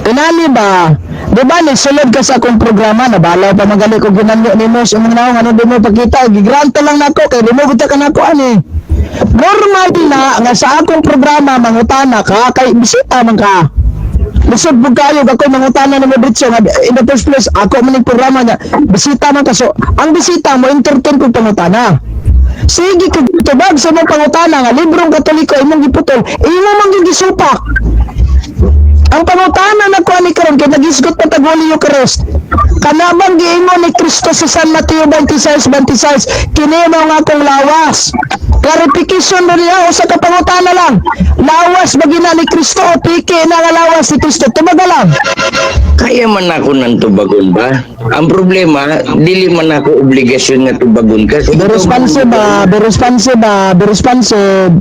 Inani ba? Di ba, nagsulod ka sa akong programa, nabalaw pa magali ko ginanyo ni mo sa mga naong, ano di mo pakita, gigranta lang nako kay di mo kita ka nako ani. Normal na nga sa akong programa, mangutana ka, kay bisita man ka. Lisod po kayo, ako mangutana na mo dito nga, in the first place, ako maning programa niya, bisita man ka, so, ang bisita mo, entertain kong pangutana. Sige, kagtubag sa mong pangutana nga, librong katoliko, imong giputol, imo mang gisupak. Ang pangutana na kuha ni karon kay nagisgot pa tagwali Eucharist. Kanabang giingon ni Kristo sa San Mateo 26:26, kini mao nga akong lawas. Clarification rin niya, usa ka pangutana lang. Lawas ba gina ni Kristo o piki na nga lawas ni Kristo? Tumaga lang. Kaya man ako ng tubagon ba? Ang problema, dili man ako obligasyon nga tubagon ka. Be responsive ba? Be responsive ba? Be responsive.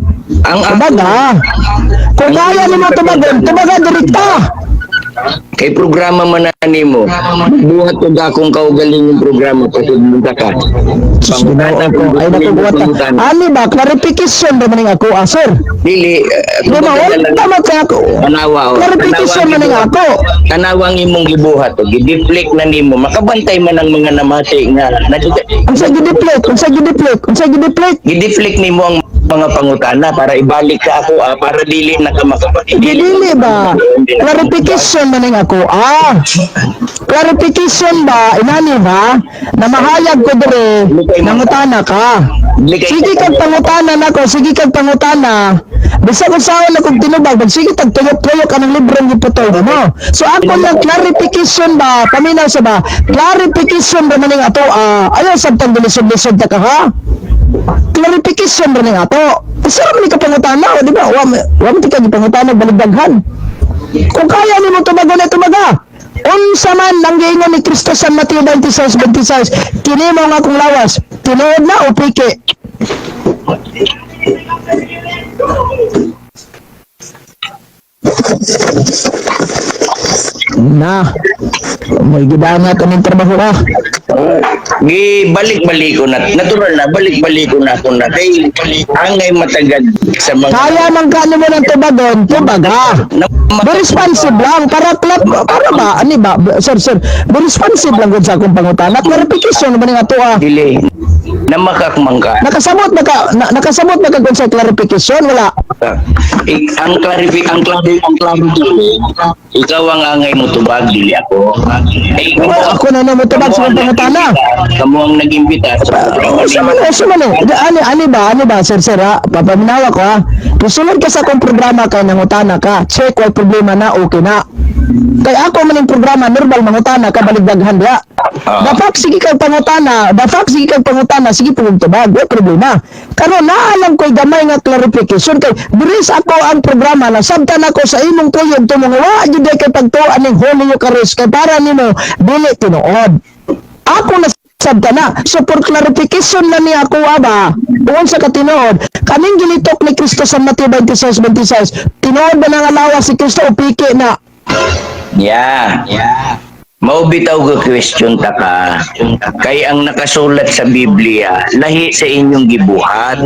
Ang Tumaga. Kung kaya ni mo tumagon, tumaga direkta. kay programa man na nimo. Buhat og akong kaugaling yung programa pasud mo ka. Pangutana kung Ay gusto nimo nakubuhat. pangutana. Ani ba? Clarification ba maning ako, sir? Dili, Di ba? Wala tama ka ako. tanawa o. Clarification maning ako. Tanawang imong gibuhat o gideflect na nimo. Makabantay man ang mga namati nga. Ang sa gidiplet, Gideflect nimo ang mga pangutana para ibalik ka ako para dili na ka makapag. gidili ba? Clarification maning ako. Clarification ba? Inani ba? Na mahayag ko dire, nangutana ka. Sige kag pangutana nako, sige kag pangutana. Bisag usawa na kog tinubag, sige tagtuyok-tuyok ka ng librong giputol mo. So ako lang clarification ba? Paminaw sa ba? Clarification ba maning ato? Ayaw sabtang bilisod-lisod ta ka ha? Clarification ba ning ato? Sarap ni ka pangutana, di ba? Wa mo tika gipangutana baligdaghan. Kung kaya nimo tumago na tumaga. Unsa man ang giingon ni Kristo sa Mateo 26:26, kini mo nga akong lawas, tinuod na o piki? Na, may gidangat ang trabaho ka. Balik-balik ko na. Natural na, balik-balik ko na ako na. Kay angay matagad sa mga... Kaya man kano mo ng tubagon, tubaga. Be responsive lang, para ba, ani ba, sir, be responsive lang gud sa akong pangutana. Clarification naman nga to Dili. Na makakmang ka. Nakasabot ba ka kung sa clarification? Wala. Ang ikaw ang angay mo tubag, dili ako. Ako na mo tubag sa akong pangutana. Kamu ang nag-imbita. Sa man ani ba, sir, ha? Papaminawa ko, ha? Kusunod ka sa akong programa kay nangutana ka. Check why problema na, okay na. Kaya ako maning programa, normal mangutana ka, baligdaghan diya. Dapat sige kang pangutana, sige pong tubag, wala problema. Karon naalam ko'y gamay nga clarification kay biris ako ang programa na sabtan ako sa imong tuyog to mga wa jud kay pagtuan ning Holy Eucharist kay para nimo dili tinuod. Ako na sabtan na. So for clarification na ni ako ba, tungod sa katinuod, kaning ginitok ni Kristo sa Mateo 26:26, tinuod ba nang alawa si Kristo o piki na? Yeah. Maubitaw ka question ta ka. Kay ang nakasulat sa Biblia, lahi sa inyong gibuhat.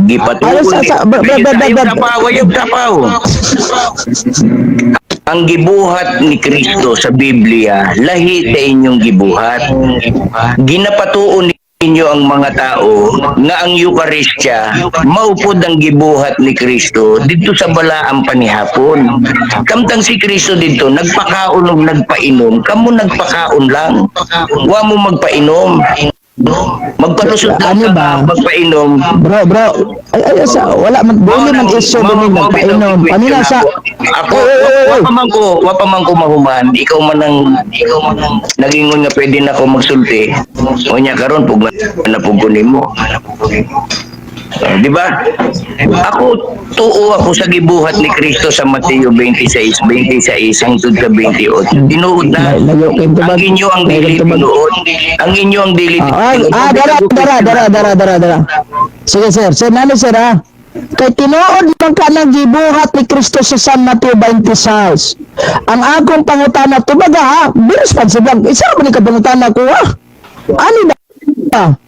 Gipatuloy. Tapaw. Ang gibuhat ni Kristo sa Biblia, lahi sa inyong gibuhat. Ginapatuon ninyo ang mga tao nga ang Eucharistia maupod ang gibuhat ni Kristo dito sa balaang panihapon. Kamtang si Kristo dito nagpakaon ug nagpainom, kamo nagpakaon lang. Wa mo magpainom. Magpalusot lang Ano ka, ba? magpainom. Bro, ay wala man, dili man issue din nagpainom. Kanina sa, Ako, wa pa man ko mahuman. Ikaw man ang nagingon nga pwede na ako magsulti. O niya karon pug napugunin mo. Di ba? Ako, tuo ako sa gibuhat ni Kristo sa Mateo 26:26 hangtod sa 28. Tinuod na. Layo kay Ang tubag. inyo ang dili tinuod. Ang inyo ang dili tinuod. Dara. Sige sir, nani sir ha? Kay tinuod man ka ng gibuhat ni Kristo sa San Mateo 26. Ang akong pangutana tubaga ha, be responsible. Isa man ni pangutana ko ha. Ano ba?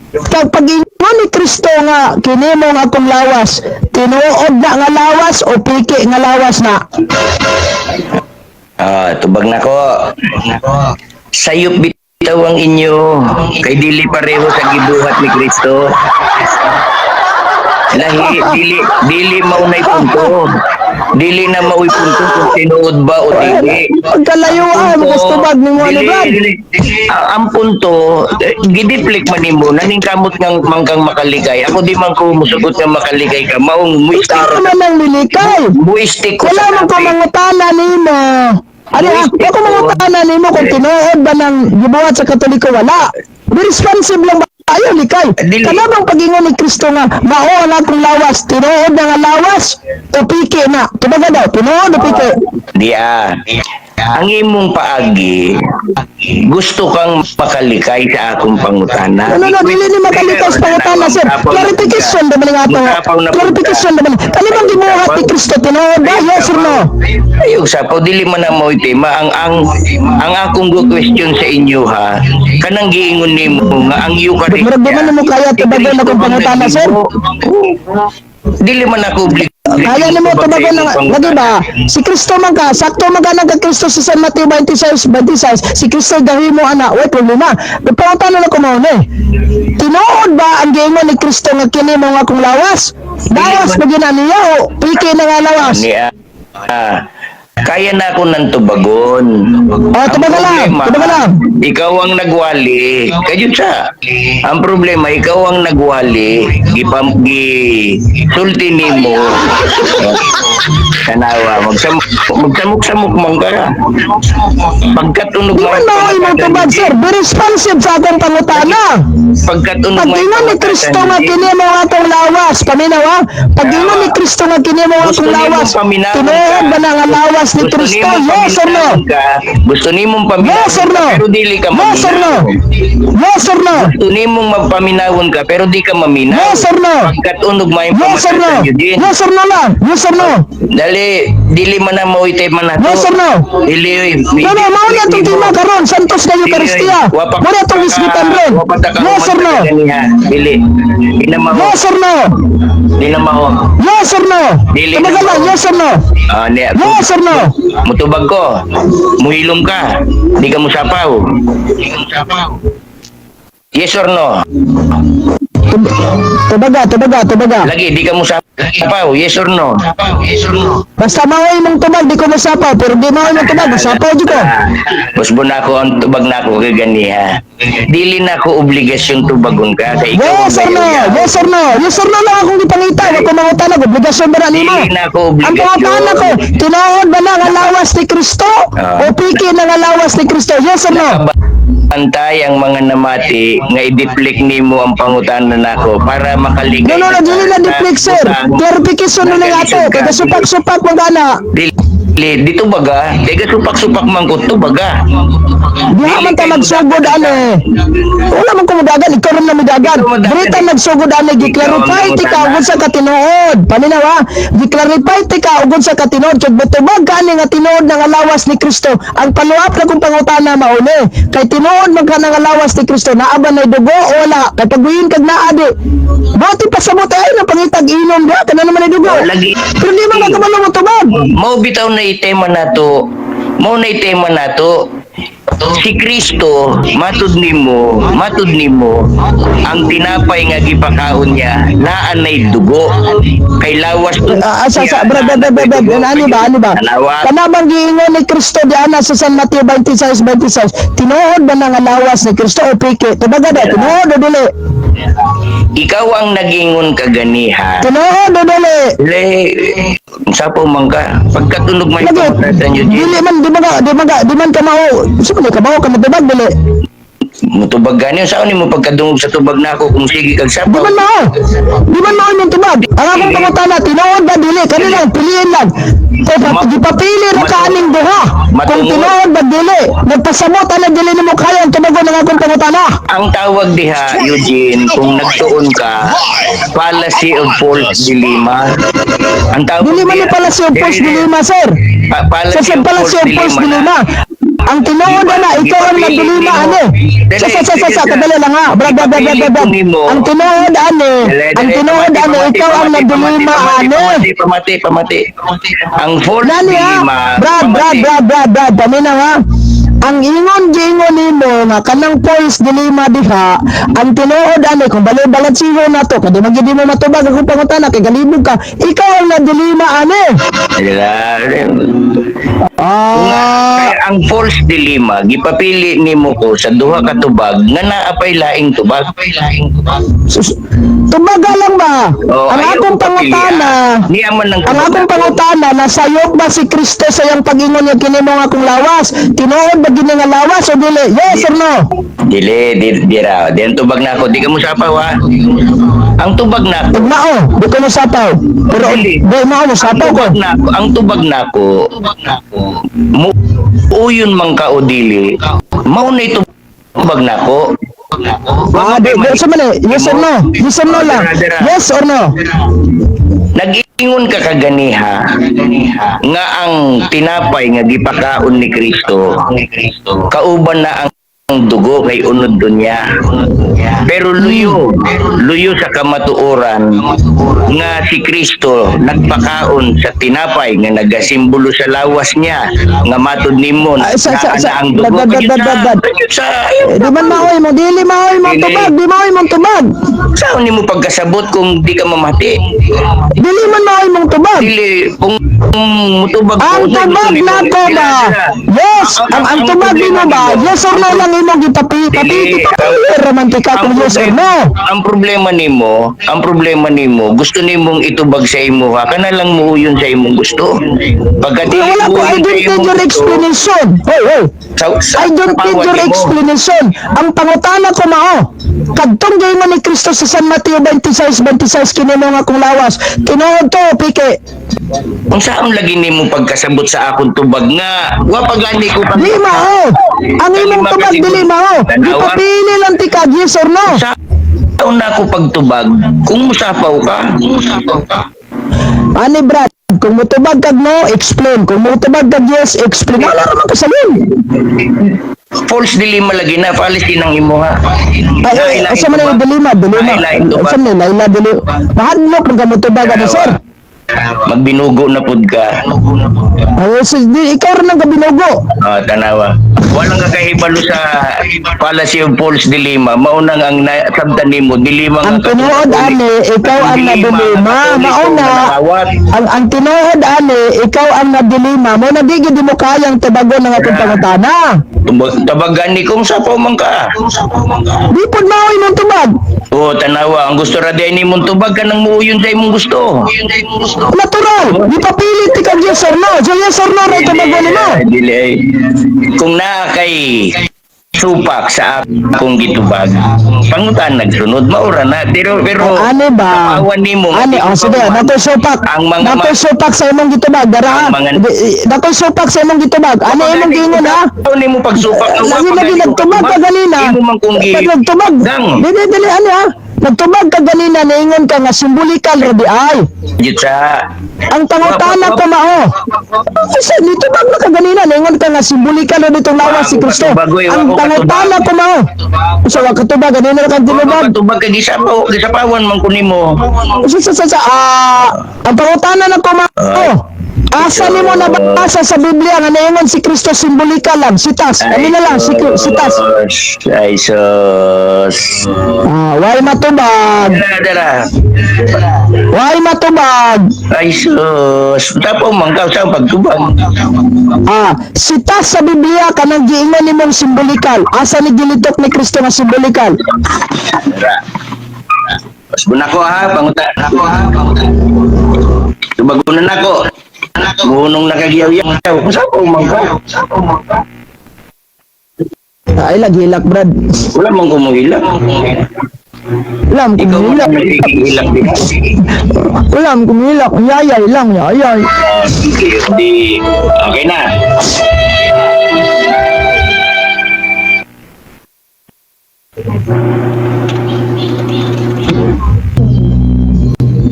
Kag pag-ingon ni Kristo nga kini mo nga akong lawas, tinuod na nga lawas o piki nga lawas na? Tubag na ko. Sayop bitaw ang inyo. Kay dili pareho sa gibuhat ni Kristo. Lahi, dili maunay punto. Dili na maoy punto kung tinuod ba o dili. Pagkalayuan, gusto bag ni mo alibad. Ang punto, gidiplik man nimo, naningkamot ng mangkang makaligay. Ako di man ko musugot nga makaligay ka. Maong muistik. Ikaw naman ang milikay. Muistik ko Wala man ko mangutana nimo. Ano ako mangutana nimo kung tinuod ba ng gibuhat sa Katoliko? Wala. Be responsible lang ba? Ayaw likay. Dili. Kanabang pag-ingon ni Kristo nga, mao ang akong lawas, tinuod na nga lawas, o piki na. Tubaga daw, tinuod o piki. Ang imong paagi, gusto kang makalikay sa akong pangutana. Ano, dili ni makalikas pangutana, sir. Clarification naman nga ito. Clarification naman. Kanabang gibuhat ni Kristo, tinuod ba? Yes or no? Ayog sapaw, dili man na mo tema. Ang akong question sa inyo ha, kanang giingon nimo nga ang Eucharistia. Murag di man mo kaya tubago na kung pangutana, sir. Dili man ako Kaya ni mo tubago na, lagi ba? Si Kristo man ka, sakto man ka ng Kristo sa San Mateo 26, si Kristo dahil mo ana, wait, problema. Pangutana na ko mo eh. Tinuod ba ang giingon ni Kristo nga kini mo nga kung lawas? Lawas ba ginaniya o piki na nga lawas? niya. Kaya na ako ng tubagon. Tubaga lang, tubaga lang. Ikaw ang nagwali. Kayo sa. Ang problema, ikaw ang nagwali. Sulti nimo. Kanawa. Magsamok-samok man ka. Pagkatunog Di man mao imong tubag, sir. Be responsive sa akong pangutana. Pagkatunog Pag-ingon ni Kristo nga kini mo nga akong lawas, paminaw ha? Pag-ingon ni Kristo nga kini mo nga akong lawas, tinuod ba na nga lawas ni Kristo? Yes or no? Gusto nimong paminawon Yes or no? pero dili ka Yes or no? Yes or no? Gusto nimong magpaminawon ka pero di ka maminaw. Yes or no? Pagkatunog may Yes or no? Yes or no lang? Yes or no? Dili man na mauitay man nato. Yes or no? Dili. No, mao niya itong tima karon, Santos na Eucharistia. Mao na itong isgitan ron. Yes or no? Dili. Di na mao. Yes or no? Di na mao. Yes or no? Dili Tumaga na lang, mao. yes or no? Yes or no? Mutubag ko. Muhilom ka. Di ka musapaw. Yes or no? Tubaga. Lagi, di ka musapaw. Yes or no? Basta maoy mong tubag, di ko masapaw. Pero di maoy mong tubag, masapaw di ko. Busbo na ako, ang tubag na ako kay ganiha. Dili na ako obligasyon tubagon ka. Kay ikaw Yes or no? Yes or no? Yes or no lang akong ipangita. Huwag ko mangutan ako. Obligasyon ba na nimo? Dili na ako Ang obligasyon. pangutan ako, tinuod ba na nga lawas ni Kristo? O piki na nga lawas ni Kristo? Yes or no? Antay ang mga namati nga i-deflect nimo ang pangutan na nako para makaligay. No, dili na deflect, sir. Clarification na nga ito. Kaya supak-supak mo gana. Dito baga, kaya supak-supak man ko to baga. Di man ta magsugod ane. Wala man ko mudagan, ikaw rin na mudagan. Brita magsugod ane, gi-clarify ti ka ugod sa katinood. Paminaw ha? Gi-clarify ti ka ugod sa katinood. Kaya betubag ka ni nga tinood ng alawas ni Kristo. Ang panuap na kong pangutana mauli. Kay tinood man ka ng alawas ni Kristo. Naaba na dugo o wala. Kay pagbuyin kag naadi. Bati pasabot ay na pangitag inom ba? Kana naman ay dugo. Lagi. Pero di man ka man tubag. Mao bitaw na itema nato. Mao na itema nato. Si Kristo matud nimo ang tinapay nga gipakaon niya naan nay dugo kay lawas to Ano ba? Kanabang giingon ni Kristo di ana sa San Mateo 26, tinuod ba na nga lawas ni Kristo o piki? Tubaga da, tinuod o dili? ikaw ang nagingon kaganiha. Tinuod o dili? Sapo man ka pagkatunog may Lagi, pagkatan yun. dili man, di man ka mao. Sino ka mao ka matubag dili? Mutubag gani saan nimo pagkadungog sa tubag nako kung sige kag Di sapaw. man mao. Di man mao yung tubag. Ang akong pangutana, tinuod ba dili? Kanina, piliin lang. Kung gipapili ra ka aning duha. Kung tinuod ba dili? Nagpasamot ana dili nimo kaya ang tubagon ng akong pangutana. Ang tawag diha, Eugene, kung nagtuon ka, fallacy of false dilemma. Ang tawag Dili man ni diha- pala siya false dilemma, sir. Fallacy Sa of pala false siya false dilemma. Ang tinuod na, ikaw ang nagdilima, ano? Sa, kadali lang ha. Brad. Ang tinuod, ano? Ang tinuod, ano? Ikaw ang nagdilima, ano? Pamati. Ang false Nani ha? dilemma. Brad. Pamina ha? Ang ingon nimo nga kanang false dilemma diha, ang tinuod ani kung bali-balat sigo na to, kadi magidi mo matubag ako pangutana kay galibog ka, ikaw ang nagdilima ani. Kaya ang false dilemma, gipapili nimo ko sa duha ka tubag nga naapay laing tubag. Tubaga lang ba? Oh, Ang ayaw akong ko papili, pangutana, Niya man ng ang akong pangutana, nasayop ba si Kristo sa iyang pag-ingon niya kinimo nga akong lawas? Tinuod ba gini nga lawas o dili? Yes or no? Dili, di raw. Di ang tubag na ako. Di ka mo sapaw ha. Ang tubag na ako. Tugmao, di ko mo sapaw. Pero Dili. di mo sapaw ko. Ang tubag na ako. Uyon man ka o dili. Mao na ito tubag na ako. Sa man yes or no? Yes or no lang? Yes or no? Nag-ingon ka kaganiha nga ang tinapay nga gipakaon ni Kristo kauban na ang dugo kay unod dunya. Pero luyo sa kamatuoran nga si Kristo nagpakaon sa tinapay nga nagasimbolo sa lawas niya nga matud nimo na ang dugo sa Di man maoy mo, dili maoy mo tubag, di maoy mo tubag. saan nimo pagkasabot kung di ka mamati? Dili man maoy mong tubag. Dili kung mutubag Ang tubag na ko ba? Yes, ang tubag mo ba? Yes or no lang imo gipapili romantika kung yes or no. Ang problema nimo, gusto nimong itubag sa imo ha, kana lang mo yun sa imong gusto. Pagka Di wala ko, I don't need your explanation. Hey. I don't need your explanation. Ang pangutana ko mao, kadtong gayon ni Kristo sa San Mateo 26:26 kini mo nga kung lawas. Tinuod to, pike. Kung saan lagi nimo pagkasabot sa akong tubag nga, wa pagani ko Di mao. Ang imong tubag dili mao. Gipapili lang ti ka, yes or no. Saan na ako pagtubag kung musapaw ka? Ani Brad, kung mutubag kag no, explain. Kung mutubag kag yes, explain. Wala naman kasalin. False dilemma lagi na fallacy ng imo ha. Ay, asa man yung dilima. Asa man yung laila dilima. Mahadlok ng mutubag ano, sir. Magbinugo na pud ka. Ay, ikaw rin ang kabinugo. Tanawa. Walang kakahibalo sa fallacy of false dilemma. Maunang ang sabdan nimo dilima Ang tinuod ani, ikaw ang nadilima. Mauna, ang tinuod ani, ikaw ang nadilima. Mo nagigid mo kayang tabagon ng atong pangutana. Tabagan ni kung sa man ka. Di pod maoy mong tubag. Tanawa, ang gusto ra di ni mong tubag ka nang muuyon sa imong gusto. Natural. Di papilit ti kag yes or no. So yes or no ray tabagon nimo. Dili. Kung naa kay supak sa akong gitubag, pangutan nagsunod maura na pero Ano ba? awan nimo Sige, nakoy supak. Nakoy supak sa imong gitubag. Dara. Nakoy supak sa imong gitubag. Ano imong gingon ha? nimo pagsupak Lagi nagtubag ka ganina. imo man kung Nagtubag. Dili ano ha? Nagtubag ka ganina, naingon ka nga simbolikal ra di ay. Gitsa. Ang pangutana ko mao. Kasi nitubag na ka ganina, naingon ka nga simbolikal ra ditong lawas si Kristo. Ang pangutana ko mao. So wa katubag ganina ra kang tinubag. Tubag ka gisapawan man kun nimo. Ang pangutana na ko mao. Asa nimo nabasa sa Biblia nga naingon si Kristo simbolikal lang, sitas. Ano na lang, sitas. Ay sus. Why matubag? Dara. Why matubag? Ay sus. Tapo man ka sa pagtubag. Sitas sa Biblia kanang giingon nimong simbolikal. Asa ni gilitok ni Kristo nga simbolikal? Dara. Pas bunako ha, pangutan. Tubagunan nako. Munong nakagiyaw-yaw. Kung saan po man ka? Ay, hilak, Brad. Wala mong kumuhilak. Alam, Ikaw mo kumilak. lang nagkikihilak din. Alam, kumilak. Yayay lang, yayay. Di, okay na.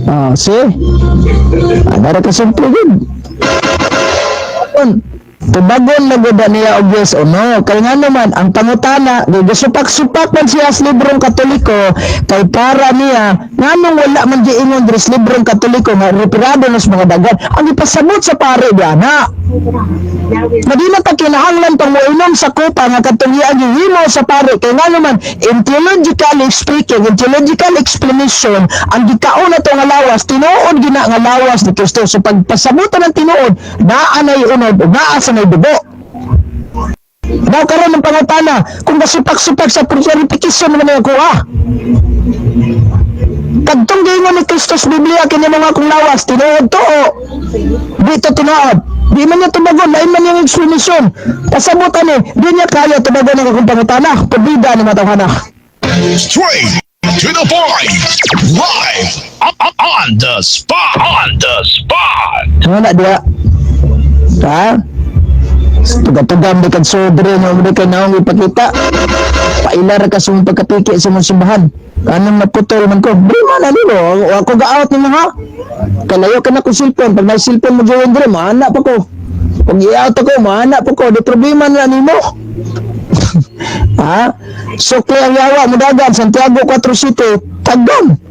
Ah, see? Ada ka simple good. Tubagon na gud niya og yes o no. Kaya nga naman, ang pangutana, gasupak-supak man siya sa librong Katoliko, kay para niya, nga nung wala man giingon diri sa librong Katoliko, nga reparado na sa mga dagat, ang ipasabot sa pare diya na. Hindi na ta kinahanglan pang moinom sa kopa nga katulian yung himo sa pare. Kaya nga naman, in theologically speaking, in theological explanation, ang gikaon na to nga lawas, tinuod gina nga lawas ni Kristo. So pagpasabutan ng tinuod, naa na unod, o naa sa may dugo. Daw karon ng pangutana, kung gasupak-supak sa purification naman yung kuha. Kadtong gingon ni Kristo sa Biblia, kini mga kong lawas, tinuod to o dito tinuod. Di man niya tumagon, lain man yung explanation. Pasabutan eh, di niya kaya tumagon ng akong pangutana. Pabida ni matawhana. Straight to the point. Live on the spot. On the spot. Wala dia. Ha? Tuga-tugam di kag sobre no di kay naong ipakita. Pailar ka sa mong pagkapiki sa mong simbahan. Anong naputol man ko? Di man nilo. Ako ga-out ni mga. Kalayo ka na kong cellphone. Pag may cellphone mo dyan dire, maana pa ko. Pag i-out ako, maana pa ko. Di problema na nimo. Ha? Sukli ang yawa mo dagan, Santiago 4 City, tagdon.